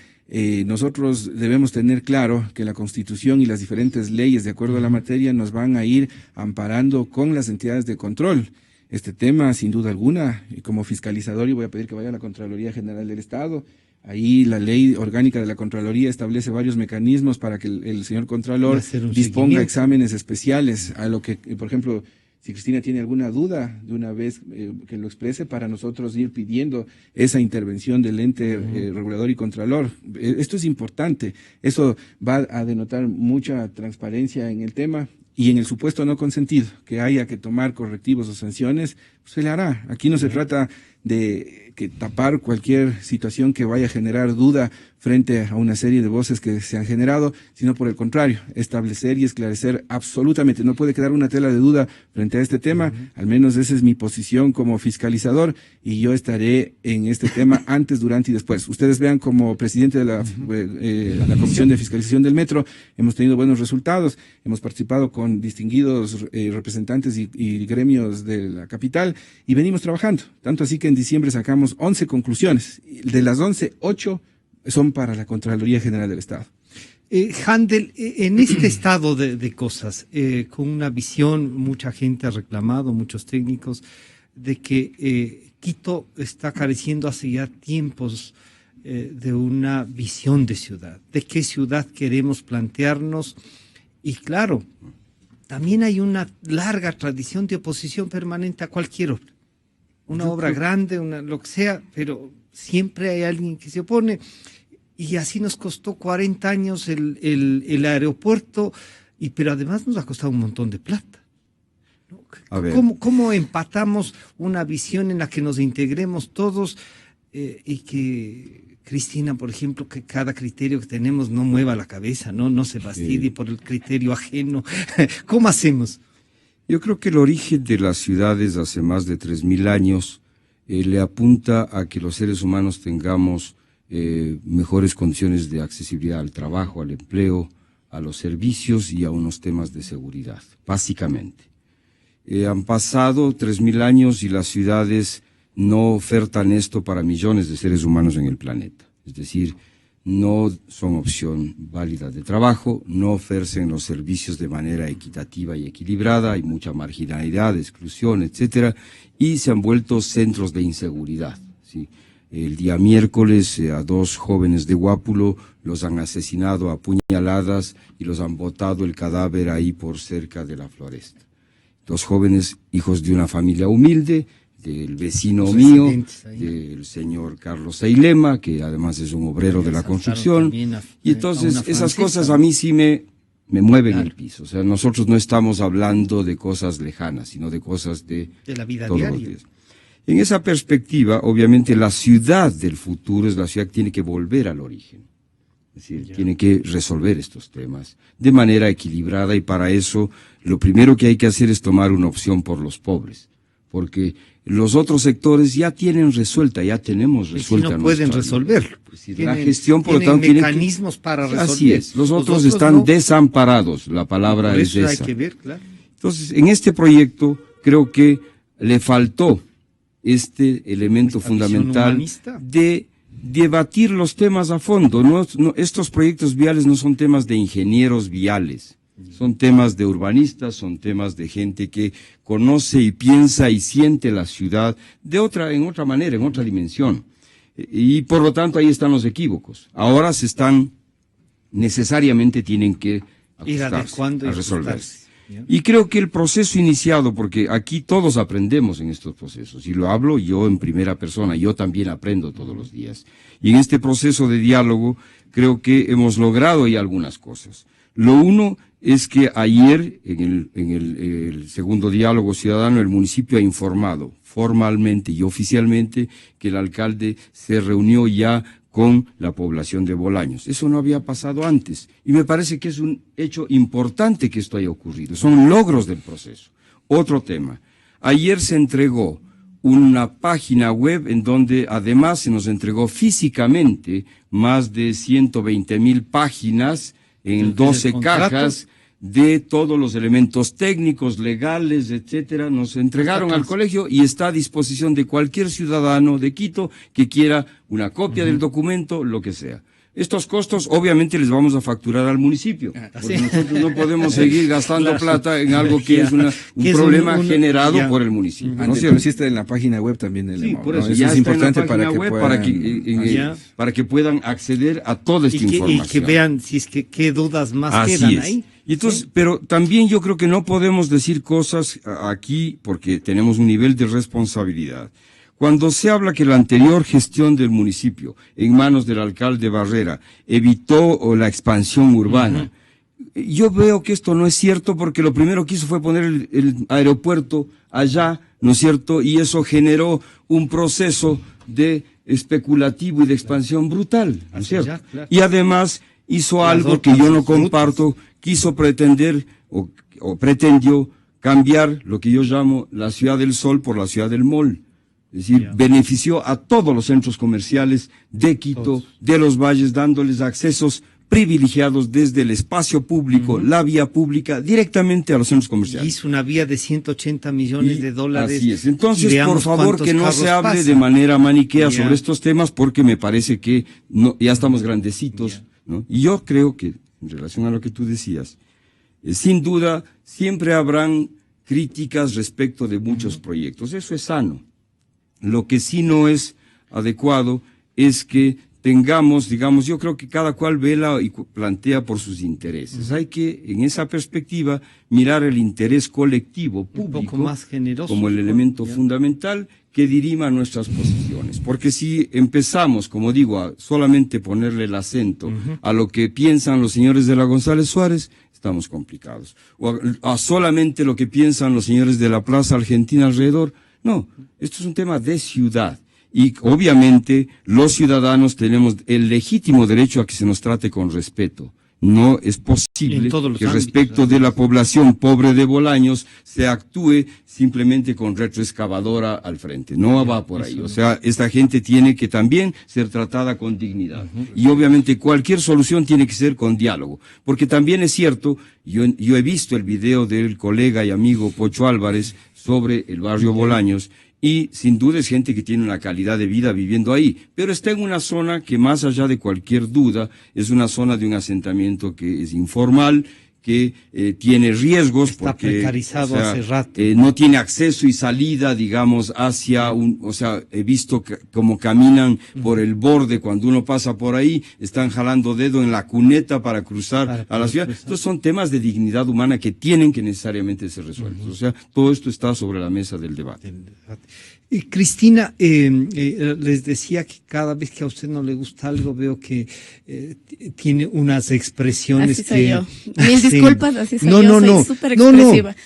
S5: nosotros debemos tener claro, que la Constitución y las diferentes leyes de acuerdo a la materia nos van a ir amparando con las entidades de control. Este tema, sin duda alguna, y como fiscalizador, y voy a pedir que vaya a la Contraloría General del Estado. Ahí la ley orgánica de la Contraloría establece varios mecanismos para que el señor Contralor disponga exámenes especiales, a lo que, por ejemplo, si Cristina tiene alguna duda, de una vez que lo exprese, para nosotros ir pidiendo esa intervención del ente regulador y Contralor. Esto es importante, eso va a denotar mucha transparencia en el tema. Y en el supuesto no consentido, que haya que tomar correctivos o sanciones, pues se le hará. Aquí no se trata de tapar cualquier situación que vaya a generar duda frente a una serie de voces que se han generado, sino por el contrario, establecer y esclarecer absolutamente. No puede quedar una tela de duda frente a este tema, al menos esa es mi posición como fiscalizador, y yo estaré en este tema antes, durante y después. Ustedes vean, como presidente de la Comisión de Fiscalización del Metro, hemos tenido buenos resultados, hemos participado con distinguidos representantes y gremios de la capital, y venimos trabajando, tanto así que en diciembre sacamos 11 conclusiones, de las 11, 8 son para la Contraloría General del Estado.
S2: Handel, en este estado de cosas, con una visión, mucha gente ha reclamado, muchos técnicos, de que Quito está careciendo hace ya tiempos de una visión de ciudad, de qué ciudad queremos plantearnos, y claro, también hay una larga tradición de oposición permanente a cualquier obra. Una obra grande, lo que sea, pero siempre hay alguien que se opone, y así nos costó 40 años el aeropuerto, pero además nos ha costado un montón de plata. ¿Cómo empatamos una visión en la que nos integremos todos y que Cristina, por ejemplo, que cada criterio que tenemos no mueva la cabeza, no se fastidie por el criterio ajeno? ¿Cómo hacemos?
S3: Yo creo que el origen de las ciudades hace más de 3.000 años le apunta a que los seres humanos tengamos mejores condiciones de accesibilidad al trabajo, al empleo, a los servicios y a unos temas de seguridad, básicamente. Han pasado 3.000 años y las ciudades no ofertan esto para millones de seres humanos en el planeta. Es decir, no son opción válida de trabajo, no ofrecen los servicios de manera equitativa y equilibrada, hay mucha marginalidad, exclusión, etcétera, y se han vuelto centros de inseguridad, ¿sí? El día miércoles a 2 jóvenes de Guápulo los han asesinado a puñaladas y los han botado el cadáver ahí por cerca de la floresta. 2 jóvenes, hijos de una familia humilde, del vecino mío, del señor Carlos Eilema, que además es un obrero de la construcción, y entonces esas cosas a mí sí me mueven el piso. O sea, nosotros no estamos hablando de cosas lejanas, sino de cosas de
S2: la vida
S3: todos
S2: diaria.
S3: los días. En esa perspectiva, obviamente, la ciudad del futuro es la ciudad que tiene que volver al origen. Es decir, tiene que resolver estos temas de manera equilibrada, y para eso lo primero que hay que hacer es tomar una opción por los pobres, porque los otros sectores ya tienen resuelta, ya tenemos resuelta.
S2: Si no pueden resolverlo.
S3: La gestión, por lo tanto, tiene
S2: mecanismos para resolver.
S3: Así es, los otros están desamparados, la palabra es esa.
S2: Hay que ver, claro.
S3: Entonces, en este proyecto creo que le faltó este elemento fundamental de debatir los temas a fondo. Estos proyectos viales no son temas de ingenieros viales, son temas de urbanistas, son temas de gente que conoce y piensa y siente la ciudad en otra manera, en otra dimensión. Y por lo tanto ahí están los equívocos. Ahora necesariamente tienen que ajustarse, a resolverse. Y creo que el proceso iniciado, porque aquí todos aprendemos en estos procesos, y lo hablo yo en primera persona, yo también aprendo todos los días. Y en este proceso de diálogo creo que hemos logrado ya algunas cosas. Lo uno es que ayer, en el segundo diálogo ciudadano, el municipio ha informado formalmente y oficialmente que el alcalde se reunió ya con la población de Bolaños. Eso no había pasado antes, y me parece que es un hecho importante que esto haya ocurrido. Son logros del proceso. Otro tema. Ayer se entregó una página web en donde además se nos entregó físicamente más de 120,000 páginas en 12 cajas de todos los elementos técnicos, legales, etcétera, nos entregaron al colegio y está a disposición de cualquier ciudadano de Quito que quiera una copia del documento, lo que sea. Estos costos obviamente les vamos a facturar al municipio, porque nosotros no podemos seguir gastando plata en algo que es un problema generado por el municipio.
S5: ¿No? Si lo hiciste en la página web también del EMO,
S3: por eso,
S5: ¿no?
S3: ya
S5: es importante para que puedan...
S3: para que puedan acceder a toda esta información.
S2: Y que vean si es que qué dudas más
S3: Así
S2: quedan
S3: es.
S2: ahí.
S3: Y entonces, pero también yo creo que no podemos decir cosas aquí porque tenemos un nivel de responsabilidad. Cuando se habla que la anterior gestión del municipio, en manos del alcalde Barrera, evitó la expansión urbana, yo veo que esto no es cierto porque lo primero que hizo fue poner el aeropuerto allá, ¿no es cierto? Y eso generó un proceso de especulativo y de expansión brutal, ¿no es cierto? Y además hizo algo que yo no comparto, quiso pretender o pretendió cambiar lo que yo llamo la ciudad del sol por la ciudad del mall. Es decir, benefició a todos los centros comerciales de Quito, de los valles, dándoles accesos privilegiados desde el espacio público, la vía pública, directamente a los centros comerciales.
S2: Hizo una vía de 180 millones de dólares.
S3: Así es. Entonces, por favor, que no se hable de manera maniquea sobre estos temas, porque me parece que ya estamos grandecitos, ¿no? Y yo creo que, en relación a lo que tú decías, sin duda, siempre habrán críticas respecto de muchos proyectos. Eso es sano. Lo que sí no es adecuado es que tengamos, digamos, yo creo que cada cual vela y plantea por sus intereses. Hay que, en esa perspectiva, mirar el interés colectivo, público,
S2: un poco más generoso,
S3: como el elemento fundamental que dirima nuestras posiciones. Porque si empezamos, como digo, a solamente ponerle el acento a lo que piensan los señores de la González Suárez, estamos complicados. O a solamente lo que piensan los señores de la Plaza Argentina alrededor. No, esto es un tema de ciudad. Y obviamente los ciudadanos tenemos el legítimo derecho a que se nos trate con respeto. No es posible que respecto de la población pobre de Bolaños se actúe simplemente con retroexcavadora al frente. No va por ahí. O sea, esta gente tiene que también ser tratada con dignidad. Y obviamente cualquier solución tiene que ser con diálogo. Porque también es cierto, yo he visto el video del colega y amigo Pocho Álvarez sobre el barrio Bolaños, y sin duda es gente que tiene una calidad de vida viviendo ahí, pero está en una zona que más allá de cualquier duda es una zona de un asentamiento que es informal, que tiene riesgos
S2: está
S3: porque
S2: precarizado hace rato.
S3: No tiene acceso y salida, digamos, hacia o sea, he visto cómo caminan por el borde cuando uno pasa por ahí, están jalando dedo en la cuneta para cruzar a la ciudad. Entonces son temas de dignidad humana que tienen que necesariamente ser resueltos. O sea, todo esto está sobre la mesa del debate.
S2: Cristina, les decía que cada vez que a usted no le gusta algo, veo que tiene unas expresiones
S4: así soy yo. Mil disculpas, así soy yo, soy súper expresiva.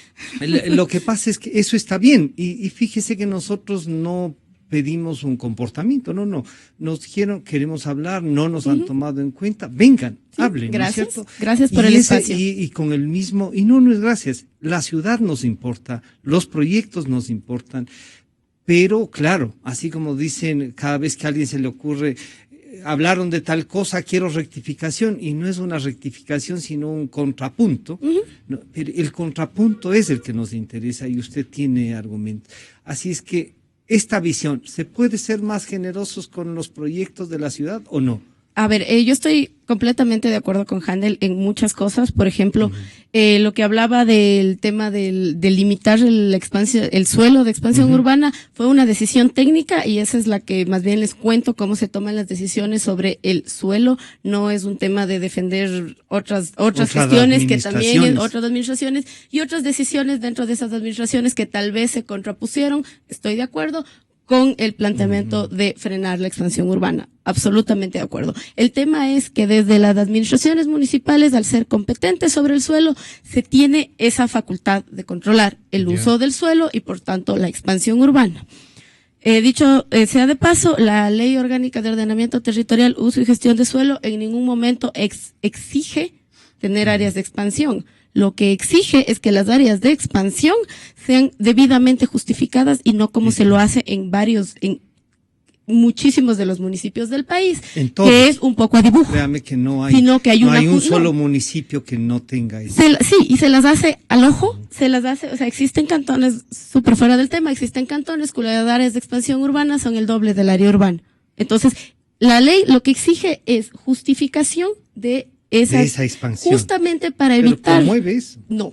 S2: Lo que pasa es que eso está bien, y fíjese que nosotros no pedimos un comportamiento, no, nos dijeron, queremos hablar, no nos han tomado en cuenta, vengan, hablen,
S4: gracias,
S2: ¿no es cierto?
S4: Gracias por el espacio.
S2: Y con el mismo, y no es gracias, la ciudad nos importa, los proyectos nos importan, pero claro, así como dicen, cada vez que a alguien se le ocurre, hablaron de tal cosa, quiero rectificación, y no es una rectificación, sino un contrapunto. No, pero el contrapunto es el que nos interesa y usted tiene argumentos. Así es que esta visión, ¿se puede ser más generosos con los proyectos de la ciudad o no?
S4: A ver, yo estoy completamente de acuerdo con Handel en muchas cosas. Por ejemplo, lo que hablaba del tema del limitar el suelo de expansión urbana fue una decisión técnica y esa es la que más bien les cuento cómo se toman las decisiones sobre el suelo. No es un tema de defender otras gestiones que también, otras administraciones y otras decisiones dentro de esas administraciones que tal vez se contrapusieron. Estoy de acuerdo con el planteamiento de frenar la expansión urbana. Absolutamente de acuerdo. El tema es que desde las administraciones municipales, al ser competentes sobre el suelo, se tiene esa facultad de controlar el uso del suelo y, por tanto, la expansión urbana. Dicho sea de paso, la Ley Orgánica de Ordenamiento Territorial, Uso y Gestión de Suelo en ningún momento exige tener áreas de expansión. Lo que exige es que las áreas de expansión sean debidamente justificadas y no como se lo hace en muchísimos de los municipios del país,
S2: Entonces,
S4: que es un poco a dibujo.
S2: Créame que no hay,
S4: Sino que hay
S2: no
S4: una
S2: hay un
S4: no.
S2: solo municipio que no tenga eso.
S4: Sí, y se las hace al ojo, se las hace, o sea, existen cantones, súper fuera del tema, existen cantones cuyas áreas de expansión urbana son el doble del área urbana. Entonces, la ley lo que exige es justificación de esa
S2: expansión.
S4: Justamente para
S2: Pero
S4: evitar.
S2: promueve eso,
S4: No.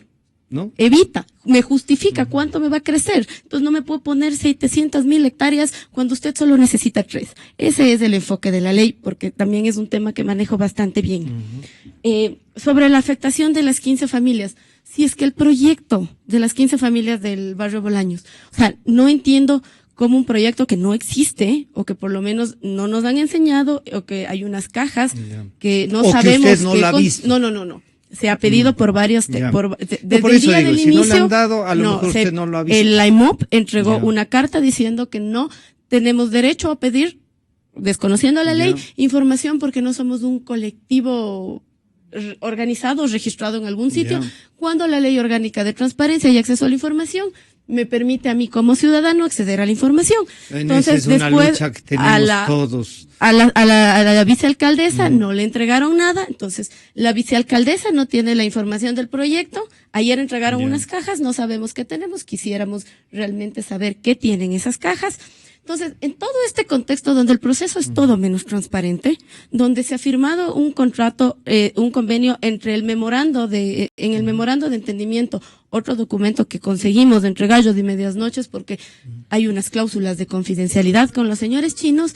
S2: ¿no?
S4: Evita, me justifica cuánto me va a crecer. Entonces no me puedo poner 700,000 hectáreas cuando usted solo necesita 3. Ese es el enfoque de la ley, porque también es un tema que manejo bastante bien. Sobre la afectación de las 15 familias, si es que el proyecto de las 15 familias del barrio Bolaños, o sea, no entiendo cómo un proyecto que no existe, o que por lo menos no nos han enseñado, o que hay unas cajas que no
S2: O
S4: sabemos.
S2: que usted no la ha visto.
S4: No. Se ha pedido por varios, desde
S2: por
S4: el
S2: eso
S4: día
S2: digo,
S4: del
S2: si no
S4: inicio.
S2: le han dado, a lo mejor usted no lo ha visto.
S4: El IMOP entregó
S2: Ya.
S4: una carta diciendo que no tenemos derecho a pedir, desconociendo la ley, información porque no somos un colectivo organizado, registrado en algún sitio,
S2: Ya.
S4: cuando la ley orgánica de transparencia y acceso a la información me permite a mí como ciudadano acceder a la información.
S2: Entonces, es una lucha que tenemos todos.
S4: A la vicealcaldesa no le entregaron nada, entonces la vicealcaldesa no tiene la información del proyecto. Ayer entregaron unas cajas, no sabemos qué tenemos, quisiéramos realmente saber qué tienen esas cajas. Entonces, en todo este contexto donde el proceso es todo menos transparente, donde se ha firmado un contrato, un convenio entre el memorando en el memorando de entendimiento, otro documento que conseguimos de entre gallos y medias noches porque hay unas cláusulas de confidencialidad con los señores chinos,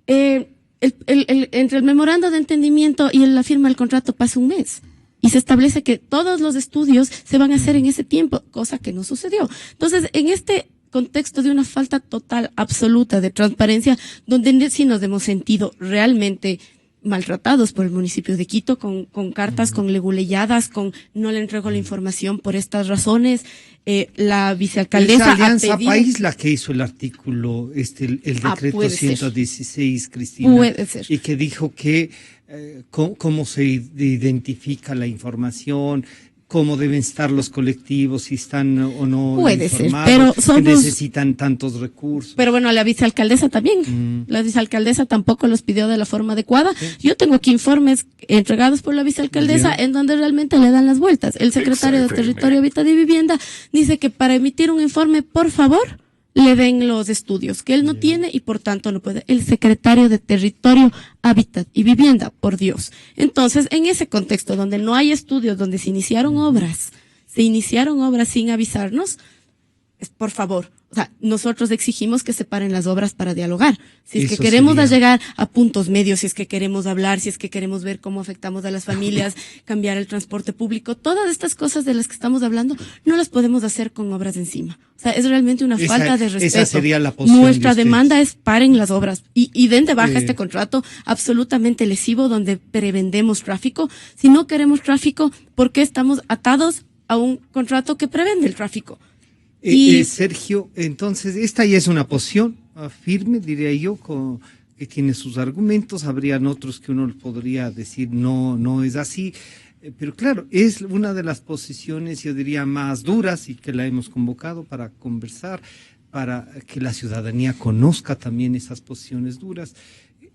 S4: entre el memorando de entendimiento y la firma del contrato pasa un mes. Y se establece que todos los estudios se van a hacer en ese tiempo, cosa que no sucedió. Entonces, en este contexto de una falta total, absoluta de transparencia, donde sí nos hemos sentido realmente maltratados por el municipio de Quito, con cartas, con leguleyadas, con no le entrego la información por estas razones. La vicealcaldesa
S2: Esa Alianza
S4: ha pedido,
S2: País la que hizo el artículo, el decreto
S4: puede ser.
S2: 116, Cristina,
S4: Puede ser.
S2: y que dijo que cómo se identifica la información, cómo deben estar los colectivos, si están o no
S4: Puede ser,
S2: informados,
S4: pero somos-
S2: que necesitan tantos recursos.
S4: pero bueno, la vicealcaldesa también. La vicealcaldesa tampoco los pidió de la forma adecuada. Yo tengo aquí informes entregados por la vicealcaldesa en donde realmente le dan las vueltas. El secretario de
S1: XFM.
S4: Territorio, Hábitat y Vivienda dice que para emitir un informe, por favor, le den los estudios que él no tiene y por tanto no puede. El secretario de Territorio, Hábitat y Vivienda, por Dios. Entonces, en ese contexto donde no hay estudios, donde se iniciaron obras sin avisarnos, por favor, o sea, nosotros exigimos que se paren las obras para dialogar. Si es que
S2: Eso
S4: queremos
S2: sería.
S4: llegar a puntos medios, si es que queremos hablar, si es que queremos ver cómo afectamos a las familias, cambiar el transporte público, todas estas cosas de las que estamos hablando, no las podemos hacer con obras encima. O sea, es realmente una
S2: Esa-
S4: falta de
S2: esa
S4: respeto.
S2: sería la posición
S4: Nuestra
S2: de ustedes.
S4: demanda es paren las obras y den de baja
S2: Eh.
S4: este contrato absolutamente lesivo donde prevendemos tráfico. Si no queremos tráfico, ¿por qué estamos atados a un contrato que prevende el tráfico? Y
S2: Sergio, entonces esta ya es una posición firme, diría yo, que tiene sus argumentos. Habrían otros que uno podría decir no es así. Pero claro, es una de las posiciones, yo diría, más duras y que la hemos convocado para conversar, para que la ciudadanía conozca también esas posiciones duras.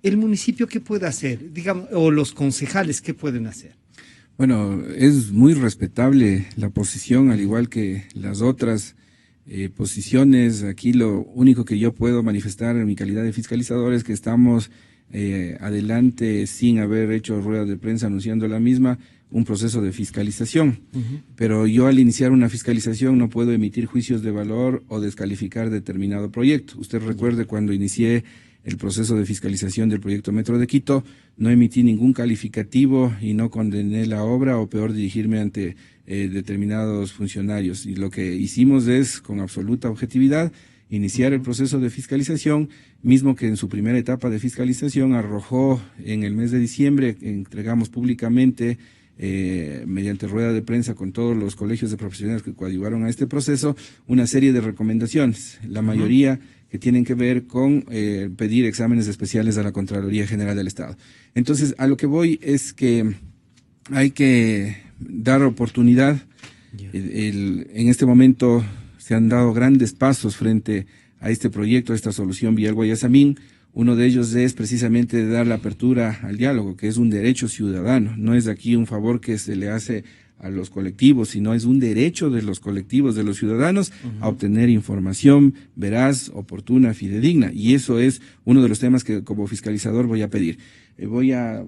S2: ¿El municipio qué puede hacer? Digamos, o los concejales, ¿qué pueden hacer?
S5: Bueno, es muy respetable la posición, al igual que las otras posiciones. Aquí lo único que yo puedo manifestar en mi calidad de fiscalizador es que estamos adelante, sin haber hecho ruedas de prensa anunciando la misma, un proceso de fiscalización. Pero yo al iniciar una fiscalización no puedo emitir juicios de valor o descalificar determinado proyecto. Usted recuerde cuando inicié el proceso de fiscalización del proyecto Metro de Quito, no emití ningún calificativo y no condené la obra o peor dirigirme ante determinados funcionarios. Y lo que hicimos es, con absoluta objetividad, iniciar el proceso de fiscalización, mismo que en su primera etapa de fiscalización arrojó en el mes de diciembre, entregamos públicamente mediante rueda de prensa con todos los colegios de profesionales que coadyuvaron a este proceso, una serie de recomendaciones, la mayoría que tienen que ver con pedir exámenes especiales a la Contraloría General del Estado. Entonces, a lo que voy es que hay que dar oportunidad. En este momento se han dado grandes pasos frente a este proyecto, a esta solución Vía El Guayasamín. Uno de ellos es precisamente dar la apertura al diálogo, que es un derecho ciudadano. No es aquí un favor que se le hace a los colectivos, sino es un derecho de los colectivos, de los ciudadanos, a obtener información veraz, oportuna, fidedigna. Y eso es uno de los temas que como fiscalizador voy a pedir. Voy a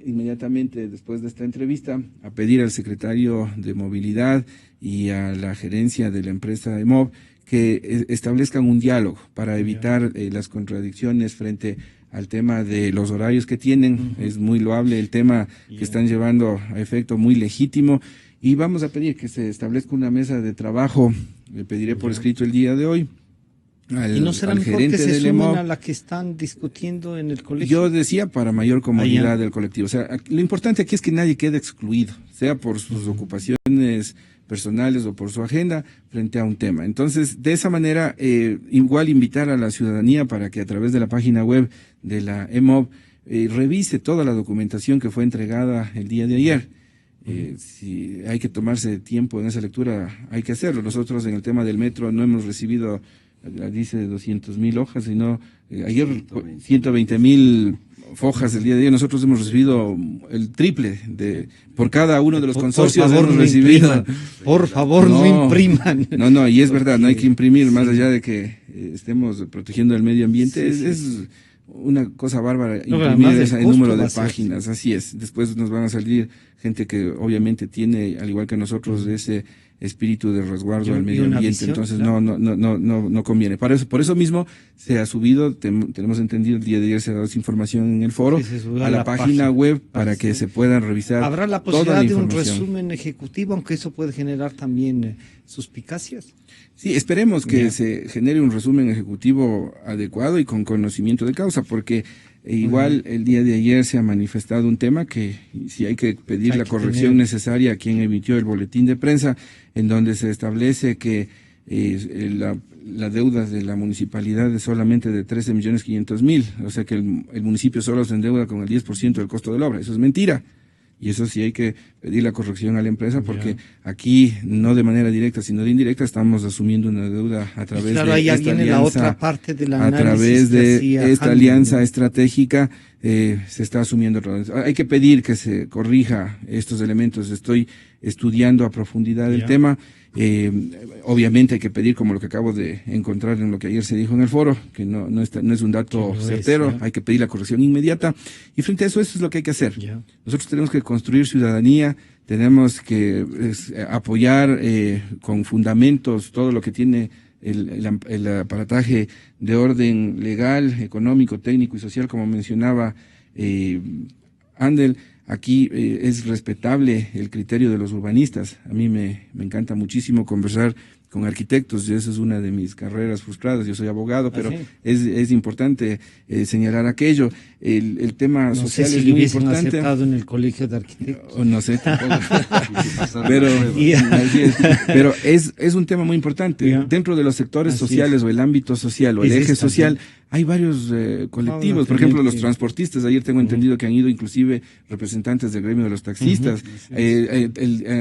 S5: inmediatamente después de esta entrevista a pedir al secretario de Movilidad y a la gerencia de la empresa EMOB que establezcan un diálogo para evitar las contradicciones frente al tema de los horarios que tienen. Es muy loable el tema que están llevando a efecto, muy legítimo, y vamos a pedir que se establezca una mesa de trabajo. Le pediré por escrito el día de hoy
S2: ¿Y no será mejor que se sumen a la que están discutiendo en el colegio?
S5: Yo decía para mayor comodidad del colectivo. O sea, lo importante aquí es que nadie quede excluido, sea por sus ocupaciones personales o por su agenda frente a un tema. Entonces, de esa manera, igual invitar a la ciudadanía para que a través de la página web de la EMOB revise toda la documentación que fue entregada el día de ayer. Si hay que tomarse tiempo en esa lectura, hay que hacerlo. Nosotros en el tema del metro no hemos recibido, dice 200.000 hojas, sino ayer 120.000 hojas el día de ayer. Nosotros hemos recibido el triple por cada uno de los consorcios.
S2: Por favor, hemos recibido. Por favor, no impriman.
S5: No, y es verdad, no hay que imprimir, más allá de que estemos protegiendo el medio ambiente. Es una cosa bárbara imprimir ese número de páginas, así es. Después nos van a salir gente que obviamente tiene, al igual que nosotros, ese espíritu de resguardo al medio ambiente, visión, entonces claro. no conviene. Por eso mismo se ha subido, tenemos entendido, el día de ayer se ha dado esa información en el foro, a la página web para que se puedan revisar.
S2: ¿Habrá la posibilidad de un resumen ejecutivo, aunque eso puede generar también suspicacias?
S5: Sí, esperemos que se genere un resumen ejecutivo adecuado y con conocimiento de causa, porque igual el día de ayer se ha manifestado un tema que si hay que pedir la corrección necesaria a quien emitió el boletín de prensa, en donde se establece que la deuda de la municipalidad es solamente de 13.500.000, o sea que el municipio solo se endeuda con el 10% del costo de la obra. Eso es mentira. Y eso sí hay que pedir la corrección a la empresa, porque aquí no de manera directa sino de indirecta estamos asumiendo una deuda a través de esta alianza, la otra parte del análisis, a través de esta alianza estratégica se está asumiendo. Hay que pedir que se corrija estos elementos. Estoy estudiando a profundidad el tema. Obviamente hay que pedir, como lo que acabo de encontrar en lo que ayer se dijo en el foro, que no es un dato certero, hay que pedir la corrección inmediata, y frente a eso es lo que hay que hacer. Nosotros tenemos que construir ciudadanía, tenemos que apoyar con fundamentos todo lo que tiene el aparataje de orden legal, económico, técnico y social, como mencionaba Andel. Aquí es respetable el criterio de los urbanistas. A mí me encanta muchísimo conversar con arquitectos, y esa es una de mis carreras frustradas. Yo soy abogado, pero es importante señalar aquello. El tema social es muy importante.
S2: Aceptado en el colegio de arquitectos.
S5: No sé, tampoco. pero es un tema muy importante. Dentro de los sectores sociales o el ámbito social o el eje social, hay varios colectivos. Por ejemplo, los transportistas. Ayer tengo entendido que han ido inclusive representantes del gremio de los taxistas.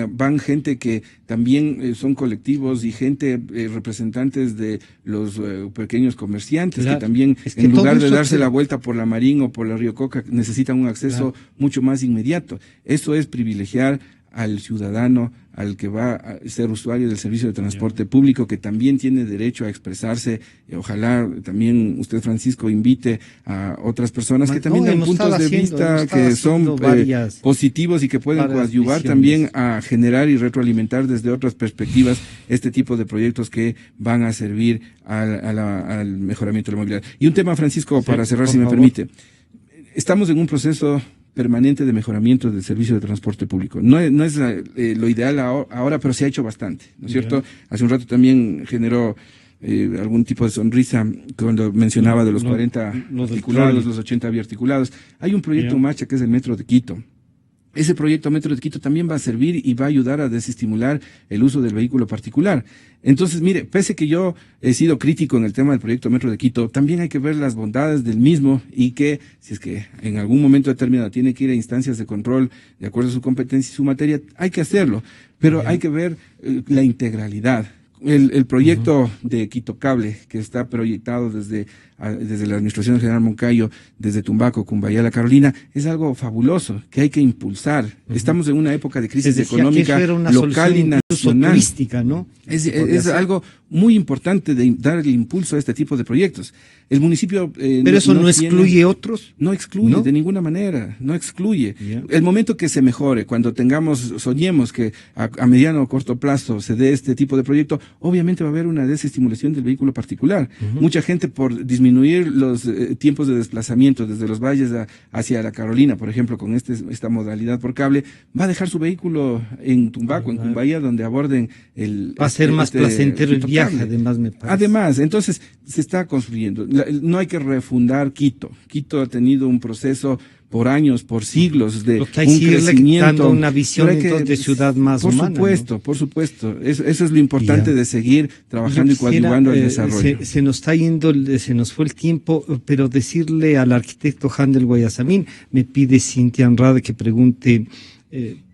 S5: Van gente que también son colectivos y gente, representantes de los pequeños comerciantes, que también, en lugar de darse la vuelta por la Marín o por la Río Coca, necesitan un acceso mucho más inmediato. Eso es privilegiar al ciudadano, al que va a ser usuario del servicio de transporte público, que también tiene derecho a expresarse. Ojalá también usted, Francisco, invite a otras personas que también dan puntos de vista que son positivos y que pueden coadyuvar también a generar y retroalimentar desde otras perspectivas este tipo de proyectos que van a servir al mejoramiento de la movilidad. Y un tema, Francisco, para cerrar, si me permite. Estamos en un proceso permanente de mejoramiento del servicio de transporte público. No es lo ideal ahora, pero se ha hecho bastante, ¿no es cierto? Hace un rato también generó algún tipo de sonrisa cuando mencionaba de los 40 articulados, los 80 biarticulados. Hay un proyecto en marcha que es el Metro de Quito. Ese proyecto Metro de Quito también va a servir y va a ayudar a desestimular el uso del vehículo particular. Entonces, mire, pese que yo he sido crítico en el tema del proyecto Metro de Quito, también hay que ver las bondades del mismo, y que, si es que en algún momento determinado tiene que ir a instancias de control de acuerdo a su competencia y su materia, hay que hacerlo. Pero hay que ver la integralidad. el proyecto de Quito Cable, que está proyectado desde la Administración General Moncayo, desde Tumbaco, Cumbayá, La Carolina, es algo fabuloso que hay que impulsar. Estamos en una época de crisis económica local y nacional.
S2: Turística, ¿no?
S5: Es algo muy importante de dar el impulso a este tipo de proyectos. El municipio...
S2: Pero eso no excluye otros.
S5: No excluye, de ninguna manera, no excluye. El momento que se mejore, cuando soñemos que a mediano o corto plazo se dé este tipo de proyecto, obviamente va a haber una desestimulación del vehículo particular. Mucha gente, por disminuir los tiempos de desplazamiento desde los valles hacia La Carolina, por ejemplo, con esta modalidad por cable, va a dejar su vehículo en Tumbaco, en Cumbayá, donde aborden
S2: va a ser más placentero el viaje, además, me parece.
S5: Además, entonces, se está construyendo. No hay que refundar Quito. Quito ha tenido un proceso por años, por siglos de un crecimiento,
S2: dando una visión de ciudad más humana.
S5: Por supuesto. Eso es lo importante de seguir trabajando y coadyuvando al desarrollo.
S2: Se nos fue el tiempo, pero decirle al arquitecto Handel Guayasamín, me pide Cintia Andrade que pregunte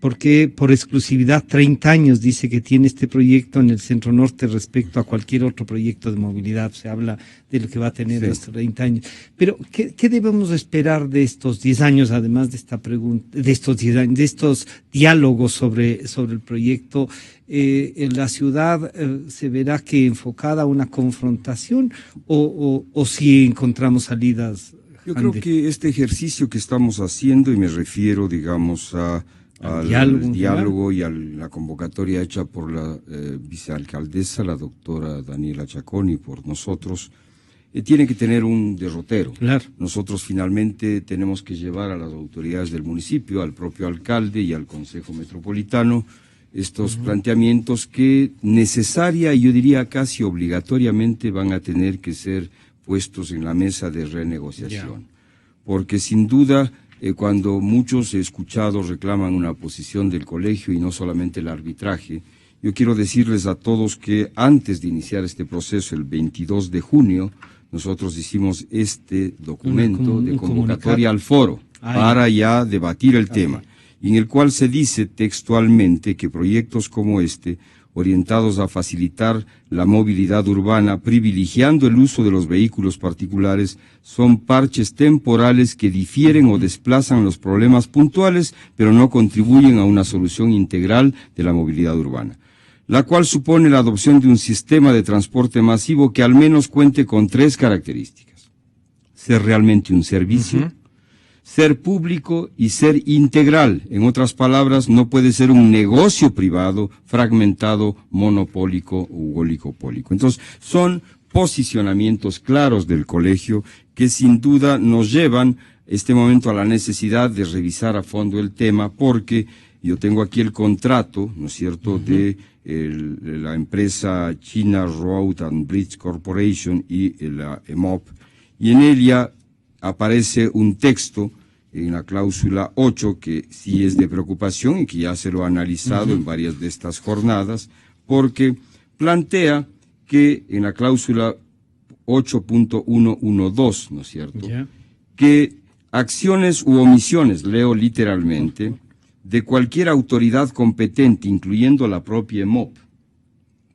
S2: por qué por exclusividad 30 años dice que tiene este proyecto en el Centro Norte respecto a cualquier otro proyecto de movilidad. Se habla de lo que va a tener hasta 30 años. Pero, ¿qué debemos esperar de estos 10 años, además de esta pregunta, de estos 10 años, de estos diálogos sobre el proyecto? ¿En la ciudad se verá que enfocada a una confrontación o si encontramos salidas?
S3: Yo creo que este ejercicio que estamos haciendo, y me refiero, digamos, al diálogo y a la convocatoria hecha por la vicealcaldesa, la doctora Daniela Chacón, y por nosotros, tiene que tener un derrotero.
S2: Claro.
S3: Nosotros finalmente tenemos que llevar a las autoridades del municipio, al propio alcalde y al Consejo Metropolitano, estos planteamientos que necesaria y yo diría casi obligatoriamente van a tener que ser puestos en la mesa de renegociación. Porque sin duda, cuando muchos he escuchado reclaman una posición del colegio y no solamente el arbitraje, yo quiero decirles a todos que antes de iniciar este proceso, el 22 de junio, nosotros hicimos este documento de convocatoria al foro para ya debatir el tema, y en el cual se dice textualmente que proyectos como este, orientados a facilitar la movilidad urbana, privilegiando el uso de los vehículos particulares, son parches temporales que difieren o desplazan los problemas puntuales, pero no contribuyen a una solución integral de la movilidad urbana, la cual supone la adopción de un sistema de transporte masivo que al menos cuente con 3 características: ser realmente un servicio, ser público y ser integral. En otras palabras, no puede ser un negocio privado, fragmentado, monopólico u oligopólico. Entonces, son posicionamientos claros del colegio que sin duda nos llevan este momento a la necesidad de revisar a fondo el tema, porque yo tengo aquí el contrato, ¿no es cierto?, de la empresa China Road and Bridge Corporation y la EMOP, y en ella aparece un texto en la cláusula 8 que sí es de preocupación y que ya se lo ha analizado en varias de estas jornadas, porque plantea que en la cláusula 8.112, ¿no es cierto?, que acciones u omisiones, leo literalmente, de cualquier autoridad competente, incluyendo la propia EMOP,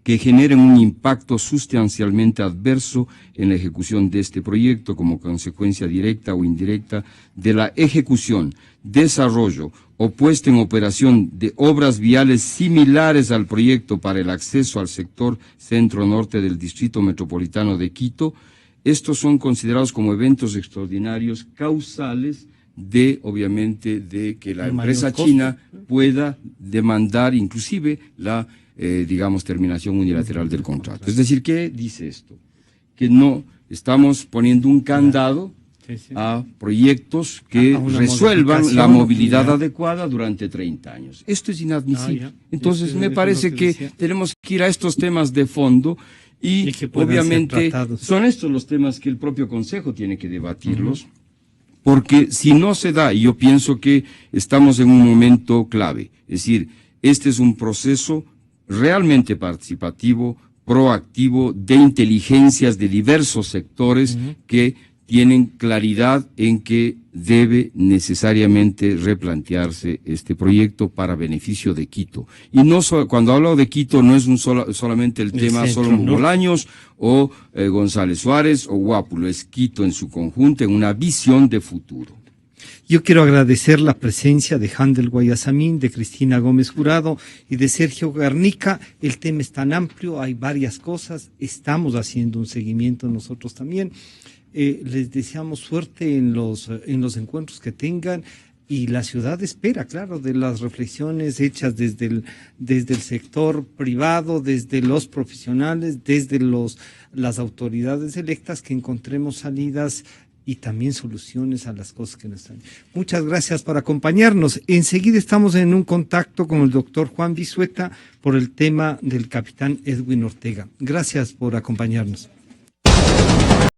S3: que generen un impacto sustancialmente adverso en la ejecución de este proyecto como consecuencia directa o indirecta de la ejecución, desarrollo o puesta en operación de obras viales similares al proyecto para el acceso al sector centro-norte del Distrito Metropolitano de Quito, estos son considerados como eventos extraordinarios causales de, obviamente, de que la empresa china pueda demandar inclusive la terminación unilateral del contrato. Es decir, ¿qué dice esto? Que no estamos poniendo un candado a proyectos que resuelvan la movilidad adecuada durante 30 años. Esto es inadmisible. Entonces, me parece que tenemos que ir a estos temas de fondo y obviamente son estos los temas que el propio Consejo tiene que debatirlos, porque si no se da, y yo pienso que estamos en un momento clave, es decir, este es un proceso realmente participativo, proactivo, de inteligencias de diversos sectores que tienen claridad en que debe necesariamente replantearse este proyecto para beneficio de Quito. Y no cuando hablo de Quito no es solamente el tema Solomon Bolaños o González Suárez o Guápulo, es Quito en su conjunto, en una visión de futuro.
S2: Yo quiero agradecer la presencia de Handel Guayasamín, de Cristina Gómez Jurado y de Sergio Garnica. El tema es tan amplio, hay varias cosas, estamos haciendo un seguimiento nosotros también. Les deseamos suerte en los encuentros que tengan y la ciudad espera, claro, de las reflexiones hechas desde el sector privado, desde los profesionales, desde las autoridades electas, que encontremos salidas y también soluciones a las cosas que nos están. Muchas gracias por acompañarnos. Enseguida estamos en un contacto con el doctor Juan Bisueta por el tema del capitán Edwin Ortega. Gracias por acompañarnos.